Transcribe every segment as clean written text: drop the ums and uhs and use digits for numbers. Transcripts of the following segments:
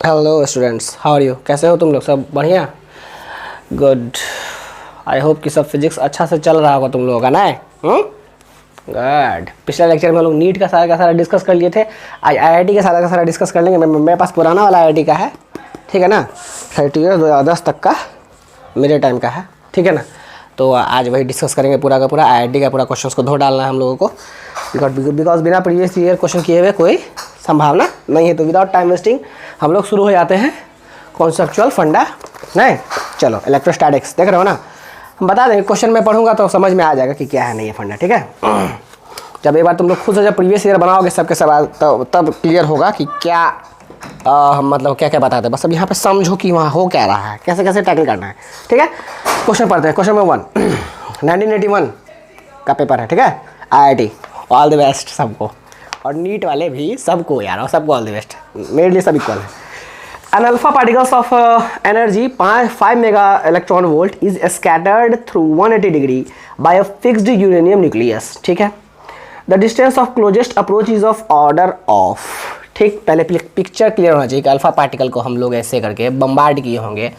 Hello students, how are you? कैसे हो तुम लोग? सब बढ़िया? गुड। आई होप कि सब फिजिक्स अच्छा से चल रहा होगा तुम लोगों का ना। गुड। पिछले लेक्चर में हम लोग नीट का सारा डिस्कस कर लिए थे। आज आईआईटी का सारा डिस्कस कर लेंगे। मेरे पास पुराना वाला आईआईटी का है, ठीक है ना। 2010 तक का मेरे टाइम का है, ठीक है ना। तो आज वही डिस्कस करेंगे पूरा का पूरा। आईआईटी का पूरा क्वेश्चन को धो डालना है हम लोगों को, बिकॉज बिना प्रीवियस ईयर क्वेश्चन किए हुए कोई संभावना नहीं है। तो विदाउट टाइम वेस्टिंग हम लोग शुरू हो जाते हैं कॉन्सेप्चुअल फंडा। नहीं, चलो इलेक्ट्रोस्टैटिक्स देख रहे हो ना। हम बता देंगे, क्वेश्चन में पढ़ूंगा तो समझ में आ जाएगा कि क्या है नहीं ये फंडा, ठीक है। जब एक बार तुम लोग खुद से जब प्रीवियस ईयर बनाओगे सबके सवाल तब क्लियर होगा कि क्या मतलब क्या क्या बताते हैं। बस अब यहाँ पे समझो कि वहाँ हो क्या रहा है, कैसे कैसे टैकल करना है, ठीक है। क्वेश्चन पढ़ते हैं। क्वेश्चन नंबर 1 1981 का पेपर है, ठीक है। आईआईटी, ऑल द बेस्ट सबको, और नीट वाले भी सबको यार, और सबको ऑल द बेस्ट। मेरे लिए सब इक्वल है। An alpha particles of energy 5 mega electron volt is scattered through 180 degree by a fixed uranium nucleus, ठीक है। The distance of closest approach is of order of, ठीक। पहले पिक्चर क्लियर होना चाहिए कि अल्फा पार्टिकल को हम लोग ऐसे करके बम्बार्ड किए होंगे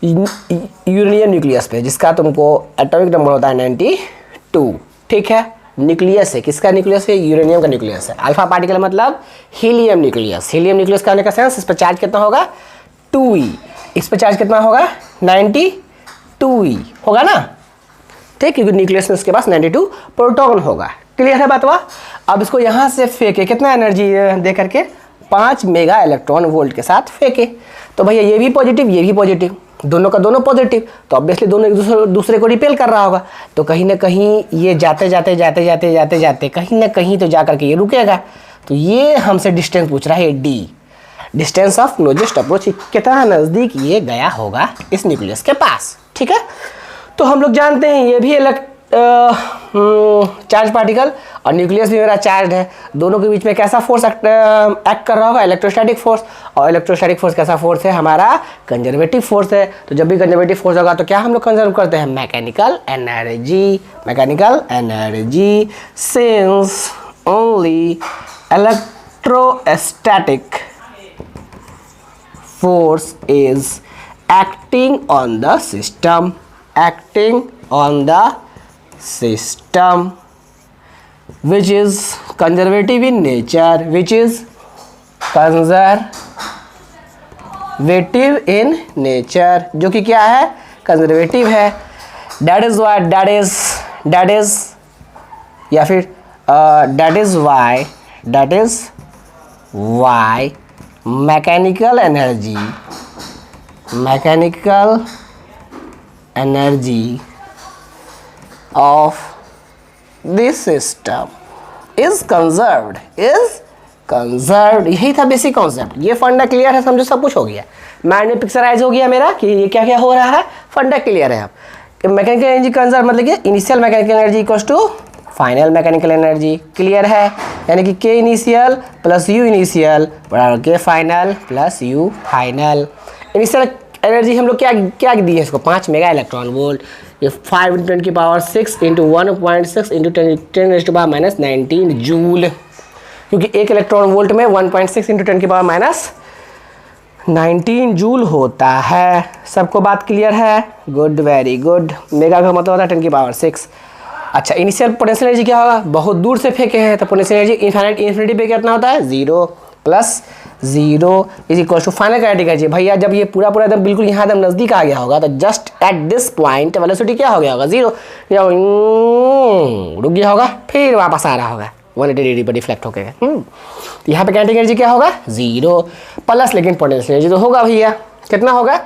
यूरेनियम न्यूक्लियस पे, जिसका तुमको एटॉमिक नंबर होता है 92, ठीक है। न्यूक्लियस है, किसका न्यूक्लियस है? यूरेनियम का न्यूक्लियस है। अल्फा पार्टिकल मतलब हीलियम न्यूक्लियस। हीलियम न्यूक्लियस का होने का सेंस, इस पर चार्ज कितना होगा? 2e। इस पर चार्ज कितना होगा? 92e होगा ना, ठीक। क्योंकि न्यूक्लियस में उसके पास 92 प्रोटॉन होगा। क्लियर है बात? अब इसको यहाँ से फेंके, कितना एनर्जी दे करके? 5 मेगा इलेक्ट्रॉन वोल्ट के साथ फेंके। तो भैया ये भी पॉजिटिव, ये भी पॉजिटिव, दोनों का दोनों पॉजिटिव, तो ऑब्वियसली दोनों एक दूसरे को रिपेल कर रहा होगा। तो कहीं ना कहीं ये जाते जाते कहीं ना कहीं तो जा करके ये रुकेगा। तो ये हमसे डिस्टेंस पूछ रहा है, D, distance of closest approach, कितना नज़दीक ये गया होगा इस न्यूक्लियस के पास, ठीक है। तो हम लोग जानते हैं ये भी चार्ज पार्टिकल और न्यूक्लियस भी मेरा चार्ज है। दोनों के बीच में कैसा फोर्स एक्ट कर रहा होगा? Electrostatic force. और इलेक्ट्रोस्टैटिक फोर्स कैसा फोर्स है? हमारा कंजर्वेटिव फोर्स है। तो जब भी कंजर्वेटिव फोर्स होगा तो क्या हम लोग कंजर्व करते हैं? Mechanical energy. Mechanical energy, since only electrostatic force is acting on the system, acting on the system which is conservative in nature, which is conservative in nature, जो कि क्या है? कंजर्वेटिव है। that is why या फिर that is why mechanical energy of this system is conserved, यही था basic concept. ये फंडा क्लियर है, समझो सब कुछ हो गया। माइंड में पिक्चराइज हो गया मेरा कि ये क्या क्या हो रहा है। फंडा क्लियर है अब। मैकेनिकल एनर्जी कंजर्व मतलब कि initial mechanical energy equals to final mechanical energy, clear है। यानी कि के इनिशियल प्लस यू इनिशियल बराबर के final plus you final. Initial energy हम लोग क्या दी है इसको? 5 मेगा इलेक्ट्रॉन वोल्ट। ये 5 × 10⁻⁶ × 1.6 × 10⁻⁻19 जूल, क्योंकि एक इलेक्ट्रॉन वोल्ट में 1.6 × 10⁻⁻19 जूल होता है। सबको बात क्लियर है? Good, very good. मेगा का मतलब होता है 10⁻⁶। अच्छा, इनिशियल पोटेंशियल एनर्जी क्या होगा? बहुत दूर से फेंके हैं तो पोटेंशियल एनर्जी इन्फिनिटी पे कितना होता है? 0 + 0 is equal to final kinetic energy. भैया जब ये पूरा एकदम बिल्कुल यहाँ एकदम नज़दीक आ गया होगा तो just at this point velocity क्या हो गया होगा? 0, रुक गया होगा, फिर वापस आ रहा होगा 180 डिग्री पर डिफ्लेक्ट होकर। तो यहाँ पे काइनेटिक एनर्जी क्या होगा? 0 प्लस, लेकिन पोटेंशियल एनर्जी तो होगा भैया, कितना होगा?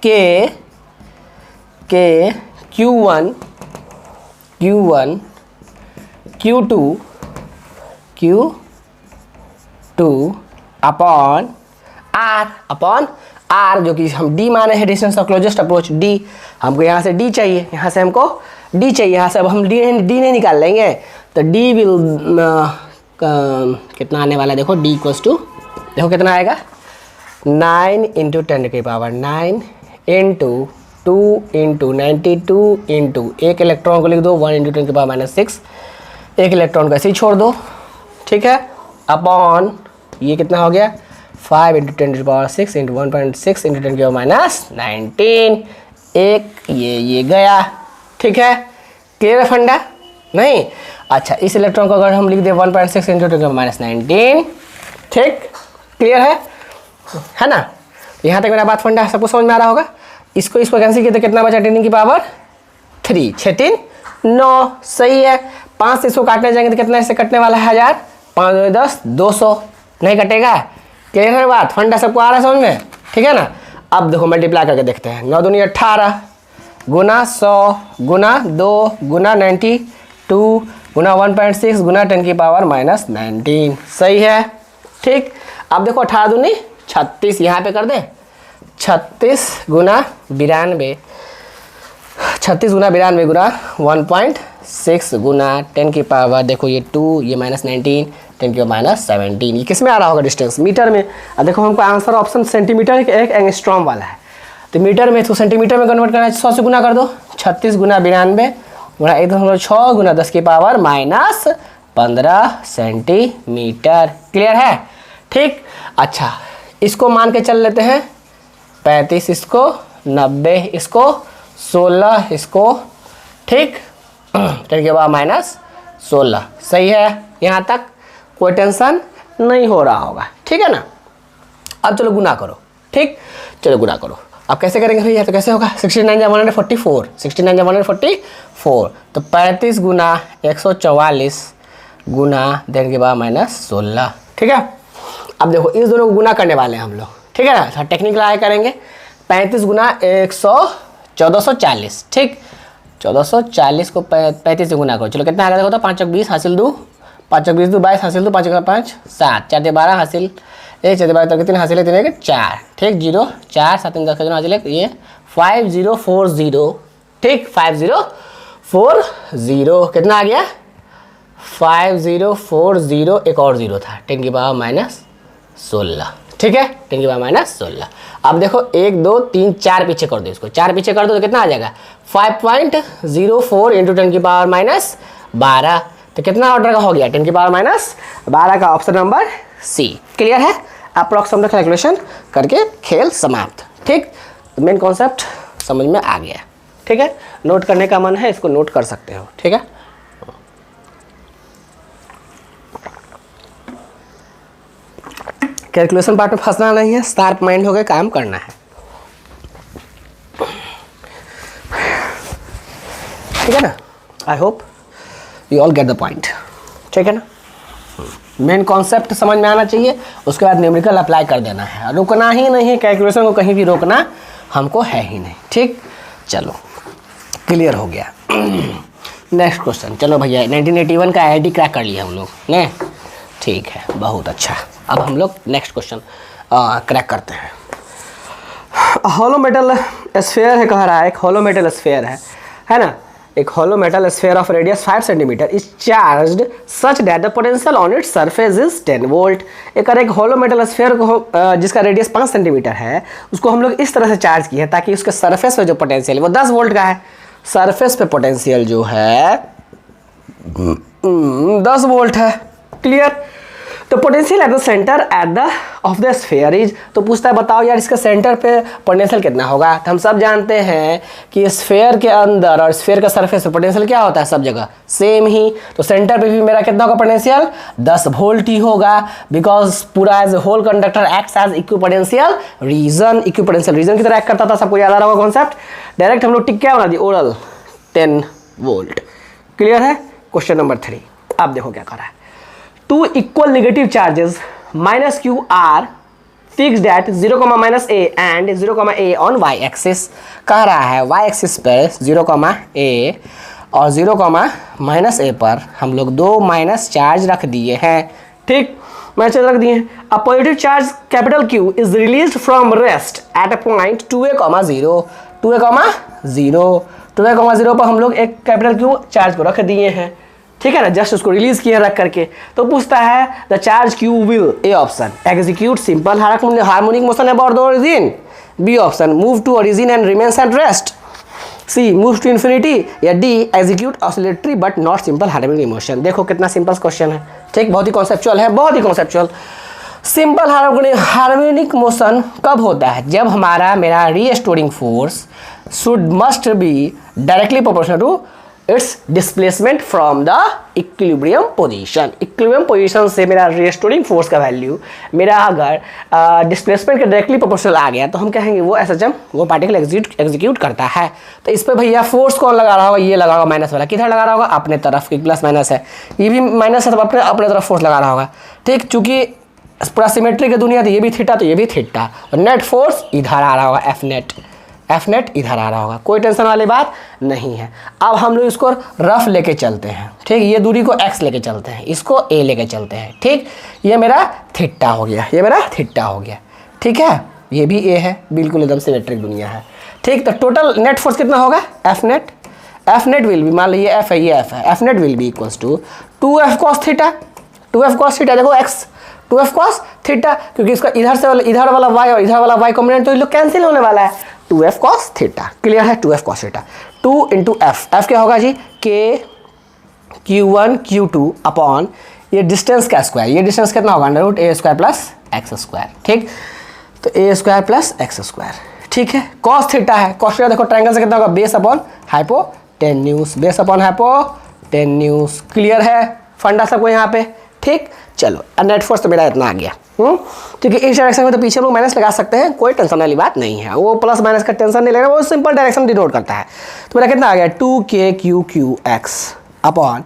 के Q1 Q2 अपॉन R, जो कि हम D माने हैं, distance of closest approach D। हमको यहाँ से D चाहिए, यहाँ से हमको D चाहिए, यहाँ से अब हम D नहीं निकाल लेंगे। तो D विल कितना आने वाला है? देखो D इक्वल्स टू, देखो कितना आएगा? 9 × 10⁻⁹ इंटू 2 × 92 इंटू, एक इलेक्ट्रॉन को लिख दो 1 × 10⁻⁶, एक इलेक्ट्रॉन को ऐसे ही छोड़ दो, ठीक है। अपॉन ये कितना हो गया? 5 इंटू 10⁻6 इंटू 1.6 इंटू 10⁻19। एक ये गया, ठीक है। क्लियर है फंडा? नहीं? अच्छा, इस इलेक्ट्रॉन को अगर हम लिख दें 1.6 इंटू 10⁻19, ठीक, क्लियर है ना? यहाँ तक मेरा बात फंडा सबको समझ में आ रहा होगा। इसको कैंसिल किया तो कितना बचा? 10 की पावर 3, 6 3 9, सही है। 5 से इसको काटने जाएंगे तो कितना इससे कटने वाला है? 1000, 5 2 10, 200 नहीं कटेगा। क्लियर है बात? फंडा सबको आ रहा है समझ में? ठीक है ना? अब देखो मल्टीप्लाई करके देखते हैं। 9 दूनी 18 गुना 100 गुना 2 गुना 92 गुना 1.6 गुना 10 की पावर -19, सही है, ठीक। अब देखो 18 दूनी 36, यहाँ पे कर दे 36 गुना 92, 36 गुना 92 गुना 1.6 गुना 10 की पावर, देखो ये 2, ये -19, 10 की पावर -17। ये किस में आ रहा होगा? डिस्टेंस, मीटर में। अब देखो हमको आंसर ऑप्शन सेंटीमीटर के एक एंगस्ट्रॉम वाला है, तो मीटर में तो सेंटीमीटर में कन्वर्ट करना है। 100 से गुना कर दो, 36 गुना 92 गुना 1.6 गुना 10 की पावर -15 सेंटीमीटर। क्लियर है? ठीक। अच्छा, इसको मान के चल लेते हैं 35, इसको 90, इसको 16, इसको, ठीक, 10 के बाद -16, सही है। यहाँ तक कोई टेंशन नहीं हो रहा होगा, ठीक है ना? अब चलो गुना करो, ठीक, चलो गुना करो। अब कैसे करेंगे भैया? तो कैसे होगा? 69 × 144, 69 × 144, तो 35 गुना 144 गुना 10 के बाद -16, ठीक है। अब देखो इस दोनों को गुना करने वाले हैं हम लोग, ठीक है ना? थोड़ा टेक्निक लगाया करेंगे। 35 गुना 1440, ठीक, 1440 को 35 से गुना करो। चलो कितना आ गया? देखो तो 5 × 20 हासिल 2, 5 × 20 2 22 हासिल 2, 5 × 5 7, 4 × 12 हासिल 1, 4 × 12 3 हासिल 3 4, ठीक, 0 4 7 3 10 का हासिल ये 5040, ठीक, 5040 कितना आ गया? 5040, एक और 0 था, 10 की पावर -16, ठीक है, 10 की पावर -16। अब देखो 1 2 3 4 पीछे कर दो, इसको 4 पीछे कर दो तो कितना आ जाएगा? 5.04 इंटू 10 की पावर -12, तो कितना ऑर्डर का हो गया? 10 की पावर -12 का ऑप्शन नंबर सी। क्लियर है? अप्रॉक्सिमेट कैलकुलेशन करके खेल समाप्त, ठीक। मेन कॉन्सेप्ट समझ में आ गया, ठीक है। नोट करने का मन है, इसको नोट कर सकते हो, ठीक है। कैलकुलेशन पार्ट में फंसना नहीं है, शार्प माइंड हो गए, काम करना है, ठीक है ना? I hope you all get the point, ठीक है ना? मेन कॉन्सेप्ट समझ में आना चाहिए, उसके बाद न्यूमेरिकल अप्लाई कर देना है, रुकना ही नहीं है। कैलकुलेशन को कहीं भी रोकना हमको है ही नहीं, ठीक। चलो क्लियर हो गया। नेक्स्ट क्वेश्चन, चलो भैया 1981 का आईआईटी क्रैक कर लिया हम लोग ने, ठीक है, बहुत अच्छा। अब हम लोग नेक्स्ट क्वेश्चन क्रैक करते हैं। हॉलो मेटल स्फीयर है, कह रहा है एक हॉलो मेटल स्फीयर है ना? एक hollow metal sphere of radius 5 cm is charged such that the potential on its surface is 10 volt। एक hollow metal sphere को जिसका रेडियस 5 सेंटीमीटर है, उसको हम लोग इस तरह से चार्ज किए हैं ताकि उसके सरफेस पे जो पोटेंशियल है वो 10 वोल्ट का है। सरफेस पे पोटेंशियल जो है 10 वोल्ट है। क्लियर? तो potential at the centre at the of the sphere is, तो पूछता है बताओ यार इसके सेंटर पे पोटेंशियल कितना होगा। तो हम सब जानते हैं कि स्फीयर के अंदर और स्फीयर का सरफेस पे पोटेंशियल क्या होता है, सब जगह सेम ही। तो सेंटर पे भी मेरा कितना होगा पोटेंशियल? 10 वोल्ट ही होगा, बिकॉज पूरा as a whole conductor acts as equipotential region. Equipotential region की तरह एक्ट करता था, सबको याद आ रहा होगा कॉन्सेप्ट। डायरेक्ट हम लोग टिक क्या बना दी? ओरल 10 वोल्ट। क्लियर है? Question number 3। अब देखो क्या कर रहा है। Two equal negative charges minus q are fixed at 0, -a and 0, a on y axis। कह रहा है y axis पर 0, a और 0, -a पर हम लोग 2 माइनस चार्ज रख दिए हैं, ठीक, माइनस चार्ज रख दिए हैं। A positive charge capital Q is released from rest at a point 2a, 0, 2a, 0 पर हम लोग एक कैपिटल Q चार्ज को रख दिए हैं, ठीक है ना? जस्ट उसको रिलीज किया रख करके। तो पूछता है the charge Q will, A option execute simple harmonic motion about the origin, B option move to origin and remains at rest, C move to infinity, या D execute oscillatory but not simple harmonic motion. देखो कितना simple question है, ठीक, बहुत ही conceptual है, बहुत ही कॉन्सेप्चुअल। सिंपल हार्मोनिक मोशन कब होता है? जब हमारा मेरा restoring force must be directly proportional to its displacement from the equilibrium position. Equilibrium position से मेरा रीस्टोरिंग फोर्स का वैल्यू मेरा अगर डिस्प्लेसमेंट के डायरेक्टली प्रोपोर्शनल आ गया तो हम कहेंगे वो एसएचएम वो पार्टिकल एग्जीक्यूट करता है। तो इस पर भैया फोर्स कौन लगा रहा होगा? ये लगा होगा माइनस वाला। किधर लगा रहा होगा? अपने तरफ, की प्लस माइनस है, ये भी माइनस है तो अपने तरफ फोर्स लगा रहा होगा। ठीक, चूंकि पूरा सिमेट्री की दुनिया थी, ये भी थीटा तो ये भी थीटा, और नेट फोर्स इधर आ रहा होगा, एफ नेट इधर आ रहा होगा। कोई टेंशन वाली बात नहीं है। अब हम लोग इसको रफ लेके चलते हैं। ठीक, ये दूरी को x लेके चलते हैं, इसको a लेके चलते हैं। ठीक, ये मेरा थीटा हो गया, ये मेरा थीटा हो गया। ठीक है, ये भी a है, बिल्कुल एकदम सिमेट्रिक दुनिया है। ठीक, तो टोटल नेट फोर्स कितना होगा? एफ नेट विल बी, मान लीजिए f है, ये f है, F net will be equals to 2f cos theta. 2f cos theta देखो x 2f cos थीटा, क्योंकि इसका इधर वाला y और इधर वाला y कॉम्पोनेंट तो ये लोग कैंसिल होने वाला है। 2f cos थीटा, क्लियर है? 2f cos theta 2 into f क्या होगा जी? k q1 q2 अपॉन ये डिस्टेंस का स्क्वायर, ये डिस्टेंस कितना होगा? Under root a square plus X square. ठीक, तो a square plus X square. ठीक है, cos थीटा है, cos थीटा देखो ट्रायंगल से कितना होगा? Base upon hypotenuse, base upon hypotenuse. Clear है फंडा सबको यहाँ पे? ठीक, चलो नेट फोर्स तो मेरा इतना आ गया। क्योंकि इस डायरेक्शन में तो पीछे लोग माइनस लगा सकते हैं, कोई टेंशन वाली बात नहीं है, वो प्लस माइनस का टेंशन नहीं लेना, वो सिंपल डायरेक्शन डिनोट करता है। तो मेरा कितना आ गया? 2k x upon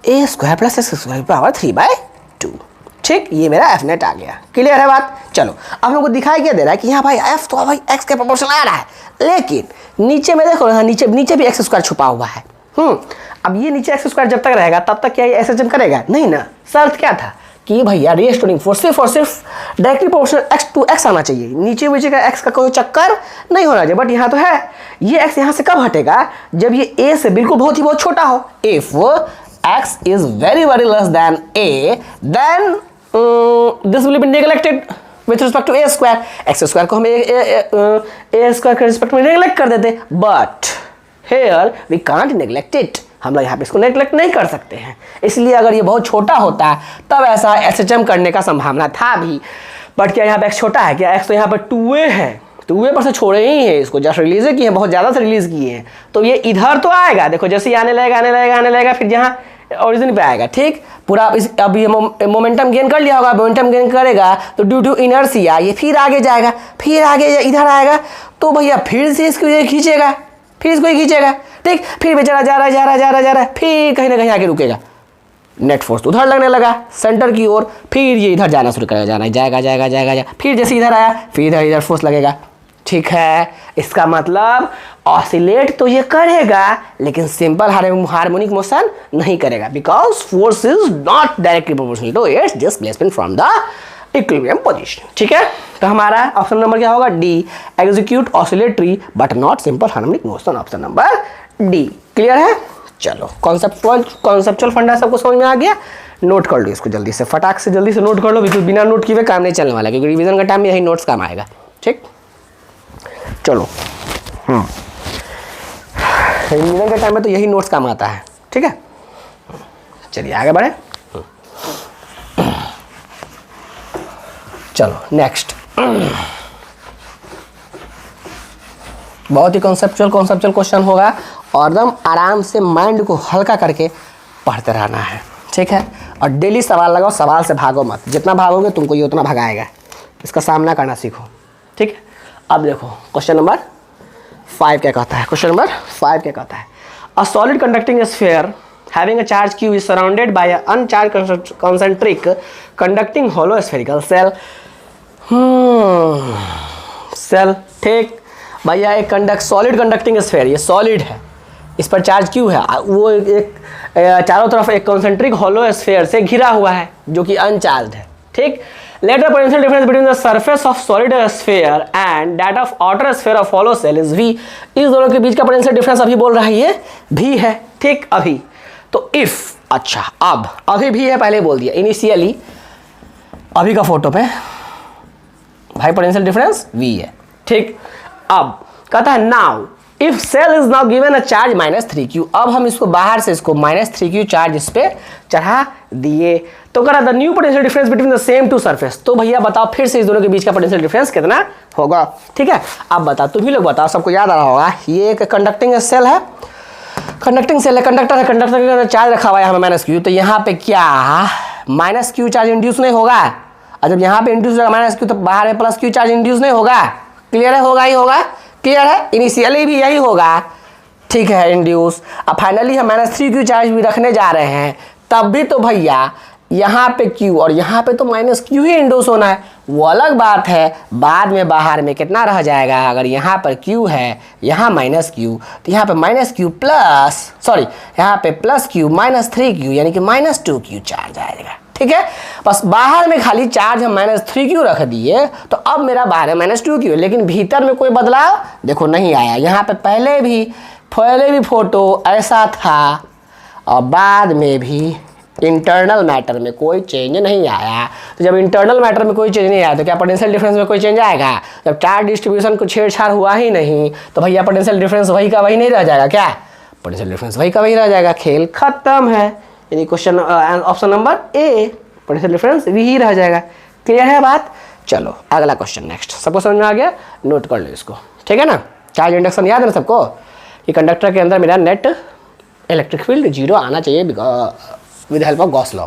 a square plus X square power 3/2। ठीक, ये मेरा एफ नेट आ गया। क्लियर है बात? चलो अब हमको दिखाई क्या दे रहा है कि यहाँ भाई एफ तो भाई एक्स के प्रोपोर्शनल आ रहा है, लेकिन नीचे में देखो यहाँ नीचे भी एक्स स्क्वायर छुपा हुआ है। अब ये नीचे एक्स स्क्वायर जब तक रहेगा तब तक क्या ये एसएचएम करेगा? नहीं ना। शर्त क्या था कि भैया रीस्टोरिंग फोर्स सिर्फ और सिर्फ directly proportional x to x आना चाहिए, नीचे का x का कोई चक्कर नहीं होना चाहिए। बट यहाँ तो है, ये x यहाँ से कब हटेगा? जब ये a से बिल्कुल बहुत छोटा हो। If x is very less than a then this will be neglected with respect to a square. x square को हम a स्क्वायर के रिस्पेक्ट में नेग्लेक्ट कर देते, but here we can't neglect it, हम लोग यहाँ पे इसको नेग्लेक्ट नहीं कर सकते हैं। इसलिए अगर ये बहुत छोटा होता तब ऐसा एसएचएम करने का संभावना था भी, बट क्या यहाँ पे x छोटा है? क्या x तो यहाँ पर 2a है, 2a पर से छोड़े ही है, इसको जस्ट रिलीज किए हैं, बहुत ज़्यादा से रिलीज किए हैं, तो ये इधर तो आएगा। देखो जैसे आने लगेगा फिर जहाँ ओरिजिन पे आएगा। ठीक, पूरा अब ये मोमेंटम गेन कर लिया होगा, मोमेंटम गेन करेगा तो ड्यू टू इनर्शिया ये फिर आगे जाएगा, फिर आगे इधर आएगा, तो भैया फिर से इसको ये खींचेगा, फिर इसको खींचेगा। ठीक, फिर बेचारा जा रहा है, फिर कहीं ना कहीं आके रुकेगा, नेट फोर्स उधर लगने लगा सेंटर की ओर, फिर ये इधर जाना शुरू करेगा, जाएगा, फिर जैसे इधर आया फिर इधर फोर्स लगेगा। ठीक है, इसका मतलब ऑसिलेट तो ये करेगा लेकिन सिंपल हार्मोनिक मोशन नहीं करेगा, because force is not directly proportional to its displacement from the equilibrium position. ठीक है, तो हमारा ऑप्शन नंबर क्या होगा? D, execute oscillatory but not simple harmonic motion, option number D. Clear है? चलो कॉन्सेप्चुअल फंडा सबको समझ में आ गया? नोट कर लो इसको जल्दी से, फटाक से जल्दी से नोट कर लो, बिल्कुल बिना नोट किए काम नहीं चलने वाला, क्योंकि रिवीजन का टाइम में यही नोट्स काम आएगा। ठीक, चलो रिवीजन के टाइम में तो यही नोट्स काम आता है। ठीक है, चलिए आगे बढ़े। चलो नेक्स्ट, बहुत ही कॉन्सेप्चुअल क्वेश्चन होगा और एकदम आराम से माइंड को हल्का करके पढ़ते रहना है। ठीक है, और डेली सवाल लगाओ, सवाल से भागो मत, जितना भागोगे तुमको ये उतना भगाएगा, इसका सामना करना सीखो। ठीक है, अब देखो क्वेश्चन नंबर 5 क्या कहता है? क्वेश्चन नंबर 5 क्या कहता है? A solid conducting sphere having a charge q is surrounded by an uncharged concentric conducting hollow spherical cell। Cell. ठीक भैया, एक सॉलिड कंडक्टिंग स्फीयर, ये सॉलिड है, इस पर चार्ज क्यू है, वो एक चारों तरफ एक कॉन्सेंट्रिक हॉलो स्फीयर से घिरा हुआ है जो कि अनचार्ज्ड है। ठीक, let the potential difference between the surface of solid sphere and that of outer sphere of hollow cell is v। इस दोनों के बीच का पोटेंशियल डिफरेंस अभी बोल रहा है ये v है। ठीक, अभी तो इफ, अच्छा अब अभी भी है, पहले बोल दिया इनिशियली, अभी का फोटो पे भाई पोटेंशियल डिफरेंस v है। ठीक, अब कहता है now if cell is now given a charge -3q, अब हम इसको बाहर से इसको -3q चार्ज इस पे चढ़ा दिए तो करा the new potential difference between the same two surface. तो भैया बताओ फिर से इस दोनों के बीच का पोटेंशियल डिफरेंस कितना होगा। ठीक है, अब बताओ तुम ही लोग बताओ, सबको याद आ रहा होगा। ये एक कंडक्टिंग सेल है, कंडक्टिंग सेल है, कंडक्टर है, कंडक्टर के अंदर चार्ज रखा हुआ है यहाँ पे -q, तो यहाँ पे क्या -q चार्ज इंड्यूस नहीं होगा, और जब यहाँ पे इंड्यूस होगा -q तो बाहर में +q चार्ज इंड्यूस नहीं होगा। क्लियर है, होगा ही होगा, क्लियर है, इनिशियली भी यही होगा। ठीक है, इंड्यूस। अब फाइनली हम -3q चार्ज भी रखने जा रहे हैं, तब भी तो भैया यहाँ पे q और यहाँ पे तो -q ही इंड्यूस होना है, वो अलग बात है। बाद में बाहर में कितना रह जाएगा, अगर यहाँ पर q है, यहाँ -q, तो यहाँ पे -q प्लस सॉरी यहाँ पे +q -3q यानी कि -2q चार्ज आएगा। ठीक है, बस बाहर में खाली चार्ज हम -3q रख दिए, तो अब मेरा बाहर है -2q, लेकिन भीतर में कोई बदलाव देखो नहीं आया। यहाँ पे पहले भी फोटो ऐसा था और बाद में भी इंटरनल मैटर में कोई चेंज नहीं आया। तो जब इंटरनल मैटर में कोई चेंज नहीं आया तो क्या पोटेंशियल डिफरेंस में कोई चेंज आएगा? जब चार्ज डिस्ट्रीब्यूशन को छेड़छाड़ हुआ ही नहीं तो भैया पोटेंशियल डिफरेंस वही का वही नहीं रह जाएगा क्या? पोटेंशियल डिफरेंस वही का वही रह जाएगा, खेल खत्म है। यानी question option number A potential difference वही रह जाएगा। क्लियर है बात? चलो अगला क्वेश्चन नेक्स्ट। सबको समझ में आ गया? नोट कर लो इसको, ठीक है ना। चार्ज इंडक्शन याद है ना सबको कि कंडक्टर के अंदर मेरा नेट इलेक्ट्रिक फील्ड 0 आना चाहिए with help of Gauss law.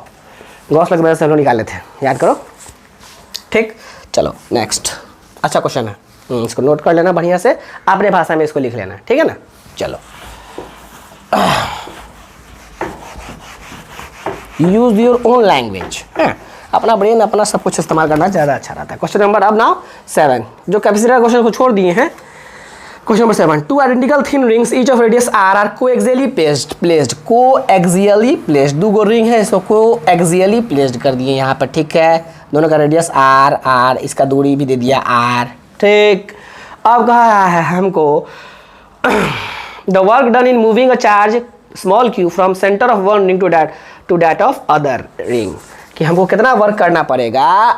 Gauss law की वजह से हम लोग निकाले थे, याद करो। ठीक, चलो नेक्स्ट। अच्छा क्वेश्चन है, इसको नोट कर लेना बढ़िया से, अपने भाषा में इसको लिख लेना, ठीक है ना। चलो यूज योर ओन लैंग्वेज, अपना ब्रेन अपना सब कुछ इस्तेमाल करना ज़्यादा अच्छा रहता है। क्वेश्चन नंबर अब नाउ 7, जो कैपेसिटर क्वेश्चन को छोड़ दिए हैं। Question number 7, 2 identical thin rings each of radius R coaxially placed. Coaxially placed, 2 गो रिंग है, इसको कोएक्सियली प्लेस्ड कर दिए यहाँ पर। ठीक है, दोनों का रेडियस आर, इसका दूरी भी दे दिया आर। ठीक, अब कहा है हमको the work done in moving a charge small q from centre of one ring to that of other ring, कि हमको कितना वर्क करना पड़ेगा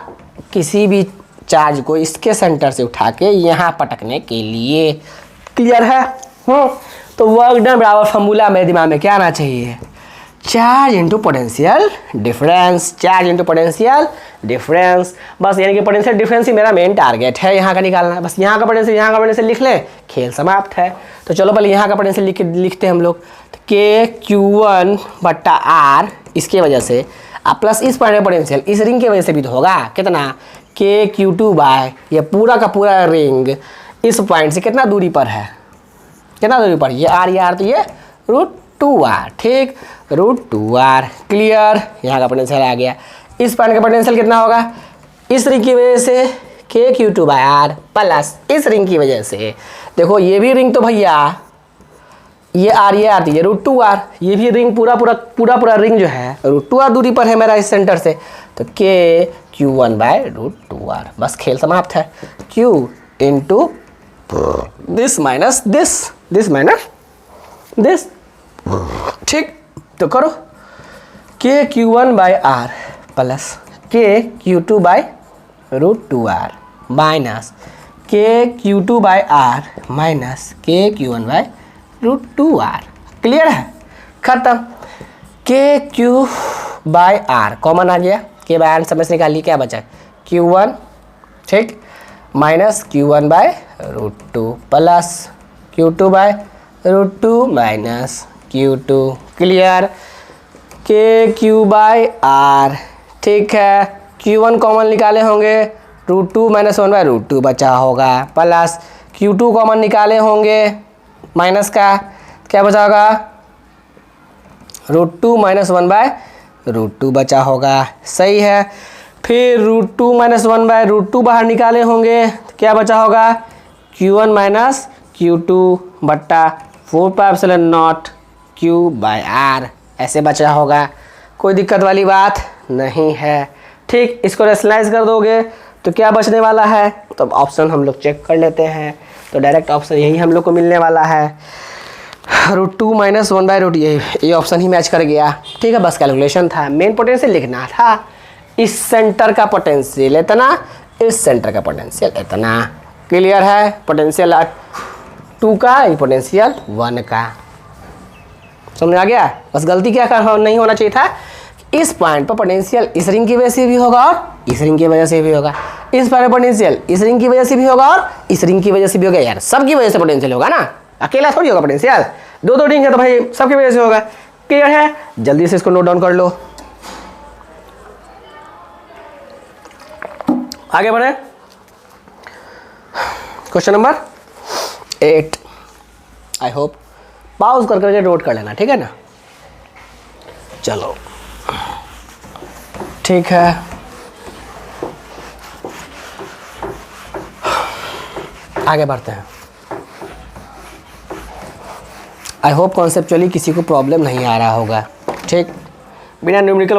किसी भी चार्ज को इसके सेंटर से उठा के यहाँ पटकने के लिए। क्लियर है? तो वर्क डन बराबर फॉर्मूला मेरे दिमाग में क्या आना चाहिए? Charge into potential difference, charge into potential difference. बस यानी कि पोटेंशियल डिफरेंस ही मेरा मेन टारगेट है यहाँ का निकालना। बस यहाँ का पोटेंशियल यहाँ का पोटेंशियल लिख लें, खेल समाप्त है। तो चलो पहले यहाँ का पोटेंशियल लिखते हैं हम लोग। के Q1 बट्टा आर इसके वजह से, अब प्लस इस पॉइंट में पोटेंशियल इस रिंग की वजह से भी तो होगा। कितना? के Q2 बाय ये पूरा का पूरा रिंग इस पॉइंट से कितना दूरी पर है? कितना दूरी पर? ये आर तो ये √2r। ठीक, √2r। क्लियर, यहाँ का पोटेंशियल आ गया। इस पॉइंट का पोटेंशियल कितना होगा? इस रिंग की वजह से के Q2 बाय आर प्लस इस रिंग की वजह से, देखो ये भी रिंग तो भैया ये आर तो ये √2r, ये भी रिंग पूरा रिंग जो है √2r दूरी पर है मेरा इस सेंटर से। तो के Q1 बाय √2r, बस खेल समाप्त है। Q into this minus this minus this. ठीक, तो करो के Q1 बाय आर प्लस के Q2 बाय √2r माइनस के Q2 बाय आर माइनस के Q1 बाय √2r। क्लियर है? खत्म। के Q बाय आर कॉमन आ गया, के बाय आर समझ निकालिए, क्या बचा? Q1, ठीक, minus Q1 by √2 plus Q2 by √2 minus Q2। Clear? K Q by R, ठीक है, Q1 कॉमन निकाले होंगे, √2 माइनस 1 बाय √2 बचा होगा, प्लस Q2 कॉमन निकाले होंगे माइनस का, क्या बचा होगा? √2 माइनस 1 बाय √2 बचा होगा। सही है। फिर √2 माइनस 1 बाय √2 बाहर निकाले होंगे, क्या बचा होगा? Q1 माइनस Q2 बट्टा 4πε0 Q बाय आर, ऐसे बचा होगा। कोई दिक्कत वाली बात नहीं है। ठीक, इसको रेशनलाइज कर दोगे तो क्या बचने वाला है? तो ऑप्शन हम लोग चेक कर लेते हैं। तो डायरेक्ट ऑप्शन यही हम लोग को मिलने वाला है, √2 माइनस 1 बाय √2, ये ऑप्शन ही मैच कर गया। ठीक है, बस कैलकुलेशन था, मेन पोटेंशियल लिखना था। इस सेंटर का पोटेंशियल इतना, इस सेंटर का पोटेंशियल इतना। क्लियर है? पोटेंशियल 2 का, ये पोटेंशियल 1 का। समझ आ गया? बस गलती क्या नहीं होना चाहिए था, इस पॉइंट पर पोटेंशियल इस रिंग की वजह से भी होगा और इस रिंग की वजह से भी होगा, इस पॉइंट पर पोटेंशियल इस रिंग की वजह से भी होगा और इस रिंग की वजह से भी होगा। यार सबकी वजह से पोटेंशियल होगा ना, अकेला थोड़ी होगा पोटेंशियल, दो रिंग है तो भाई सबकी वजह से होगा। क्लियर है? जल्दी से इसको नोट डाउन कर लो। आगे बढ़े, question number 8। I hope pause कर करके नोट कर लेना, ठीक है ना? चलो ठीक है, आगे बढ़ते हैं। आई होप कॉन्सेप्चुअली किसी को प्रॉब्लम नहीं आ रहा होगा, ठीक? बिना न्यूमेरिकल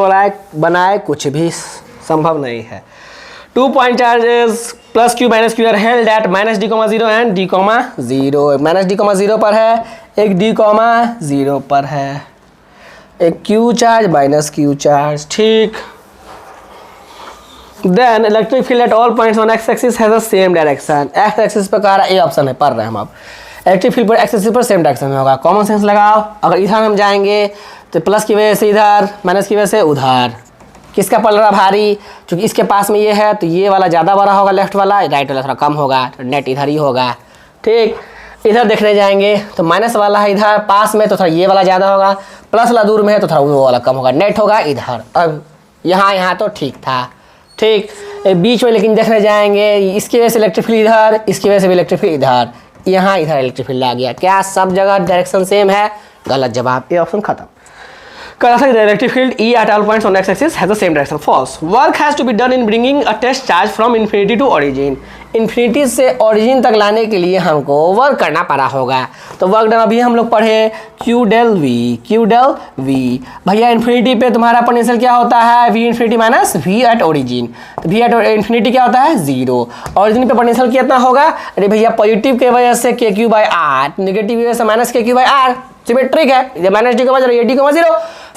बनाए कुछ भी संभव नहीं है। 2 point charges plus Q minus Q are held at -d,0 and d,0 -d,0 पर है, एक d,0 पर है, एक Q charge minus Q charge, ठीक? Then electric field at all points on X axis has the same direction. X axis पर कह रहा है, ए ऑप्शन है, पढ़ रहे हैं हम अब। इलेक्ट्रिक फील्ड पर एक्स एक्सिस पर सेम डायरेक्शन में होगा। कॉमन सेंस लगाओ, अगर इधर हम जाएंगे तो प्लस की वजह से इधर, माइनस की वजह से उधर। किसका पड़ रहा भारी? क्योंकि इसके पास में ये है तो ये वाला ज़्यादा बड़ा होगा, लेफ्ट वाला, राइट वाला थोड़ा कम होगा, तो नेट इधर ही होगा, ठीक? इधर देखने जाएंगे तो माइनस वाला है इधर पास में, तो थोड़ा ये वाला ज़्यादा होगा, प्लस वाला दूर में है तो थोड़ा वो वाला कम होगा, नेट होगा इधर। अब यहाँ तो ठीक था, ठीक? बीच में लेकिन देखने जाएंगे, इसकी वजह से इलेक्ट्रिक फील्ड इधर, इसकी वजह से भी इलेक्ट्रिक फील्ड इधर, यहाँ इधर इलेक्ट्रिक फील्ड आ गया। क्या सब जगह डायरेक्शन सेम है? गलत जवाब, ये ऑप्शन खत्म। The electric field E at all points on x-axis has the same direction. False. Work has to be done in bringing a test charge from infinity to origin. Infinity से origin तक लाने के लिए हमको work करना पड़ा होगा। तो वर्क डन अभी हम लोग पढ़े Q del V। भैया इन्फिनिटी पे तुम्हारा पोटेंशियल क्या होता है? V infinity minus V at origin. तो V एट इन्फिनिटी क्या होता है? 0। ओरिजिन पे पोटेंशियल कितना होगा? अरे भैया पॉजिटिव के वजह से KQ/R, नेगेटिव की वजह से माइनस KQ/R, सिमेट्रिक है, ये माइनस d,0 ये d,0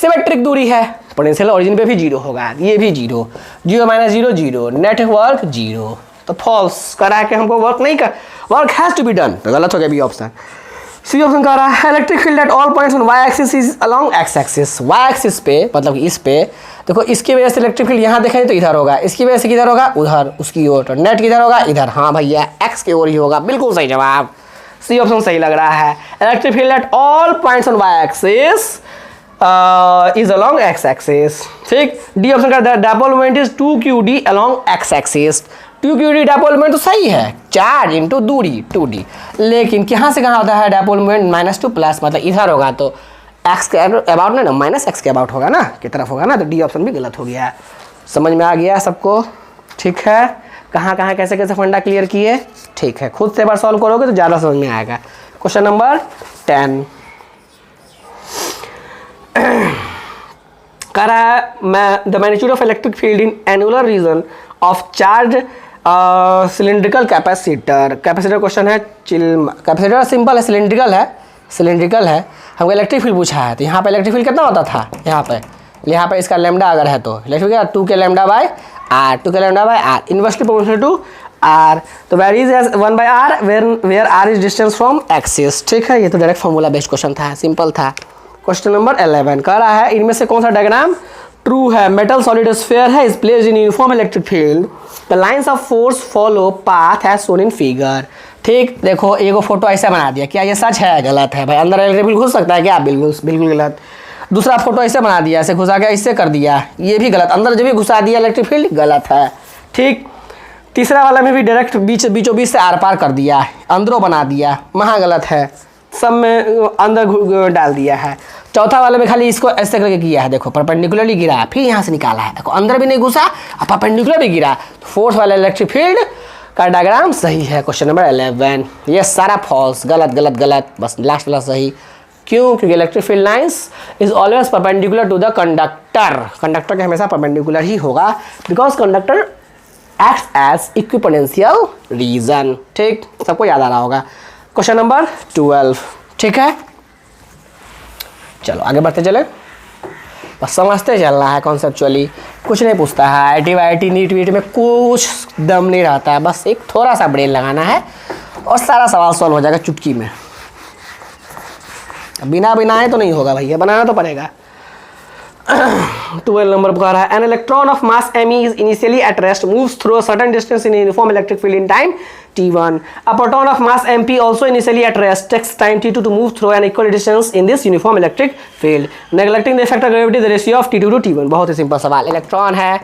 सिमेट्रिक दूरी है, पोटेंशियल ओरिजिन पे भी 0 होगा, ये भी 0, 0 माइनस 0 0, नेट वर्क 0। तो फॉल्स करा कि हमको वर्क नहीं कर, work has to be done, तो गलत हो गया बी ऑप्शन। सी ऑप्शन कह रहा है electric field at all points on Y axis is along X axis. Y axis पे मतलब कि इस पे देखो, इसकी वजह से इलेक्ट्रिक फील्ड यहाँ देखें तो इधर होगा, इसकी वजह से किधर होगा? उधर, उसकी ओर, तो नेट किधर होगा? इधर। हाँ भैया एक्स की ओर ही होगा, बिल्कुल सही जवाब, सी ऑप्शन सही लग रहा है। Electric field at all points on Y axis is along X axis, ठीक? डी ऑप्शन का dipole moment is 2qd along X axis. 2qd dipole moment तो सही है, चार्ज इंटू दूरी 2d, लेकिन कहाँ से कहाँ होता है डायपोल मोमेंट? -2 प्लस, मतलब इधर होगा तो एक्स के अबाउट नहीं ना, माइनस एक्स के अबाउट होगा ना, की तरफ होगा ना, तो डी ऑप्शन भी गलत हो गया। समझ में आ गया सबको? ठीक है, कहाँ कहाँ कैसे कैसे फंडा क्लियर किए? ठीक है, खुद से बार सॉल्व करोगे तो ज़्यादा समझ में आएगा। क्वेश्चन नंबर 10 कह रहा है the magnitude of electric field in annular region of charge cylindrical capacitor. Capacitor question है, कैपेसिटर सिंपल है, सिलेंड्रिकल है, हमको इलेक्ट्रिक फील्ड पूछा है। तो यहाँ पे इलेक्ट्रिक फील्ड कितना होता था? यहाँ पे इसका लैम्डा अगर है तो इलेक्ट्रिक फील्ड 2 के lambda by R, inversely proportional to R. तो where is 1/r where R is distance from axis, ठीक है? ये तो डायरेक्ट फॉर्मूला बेस्ड क्वेश्चन था, सिंपल था। क्वेश्चन नंबर 11 कह रहा है इनमें से कौन सा डायग्राम ट्रू है? मेटल सॉलिड स्फीयर है, is placed in uniform electric field, the lines of force follow path as shown in figure. ठीक, देखो एगो फोटो ऐसा बना दिया, क्या ये सच है? गलत है भाई, अंदर इलेक्ट्रिक फील्ड घुस सकता है क्या? बिल्कुल गलत। दूसरा फोटो ऐसे बना दिया, ऐसे घुसा के ऐसे कर दिया, ये भी गलत। अंदर जब भी घुसा दिया इलेक्ट्रिक फील्ड, गलत है। ठीक, तीसरा वाला में भी डायरेक्ट बीचों बीच से आर पार कर दिया, अंदरों बना दिया, वहाँ गलत है। सब में अंदर डाल दिया है। चौथा वाले में खाली इसको ऐसे करके किया है, देखो परपेंडिकुलरली गिरा, फिर यहाँ से निकाला है, देखो अंदर भी नहीं घुसा और परपेंडिकुलर भी गिरा। तो फोर्स वाला इलेक्ट्रिक फील्ड का डायग्राम सही है। क्वेश्चन नंबर 11, ये सारा फॉल्स, गलत गलत गलत, बस लास्ट वाला सही। क्यों? क्योंकि electric field lines is always perpendicular to the conductor. Conductor के हमेशा परपेंडिकुलर ही होगा, because conductor acts as equipotential region. ठीक, सबको याद आ रहा होगा। क्वेश्चन नंबर 12, ठीक है, चलो आगे बढ़ते चले, बस समझते चलना है कॉन्सेप्चुअली, कुछ नहीं पूछता है। IIT नीट वीट में कुछ दम नहीं रहता है, बस एक थोड़ा सा ब्रेन लगाना है और सारा सवाल सॉल्व हो जाएगा चुटकी में। बिना बनाए तो नहीं होगा भैया, बनाना तो पड़ेगा। 12 नंबर बता रहा है an electron of mass m is initially at rest moves through a certain distance in a uniform electric field in time t1. A proton of mass mp also initially at rest takes time t2 to move through an equal distance in this uniform electric field. Neglecting the effect of gravity the ratio of t2 to t1. बहुत ही simple सवाल। Electron है,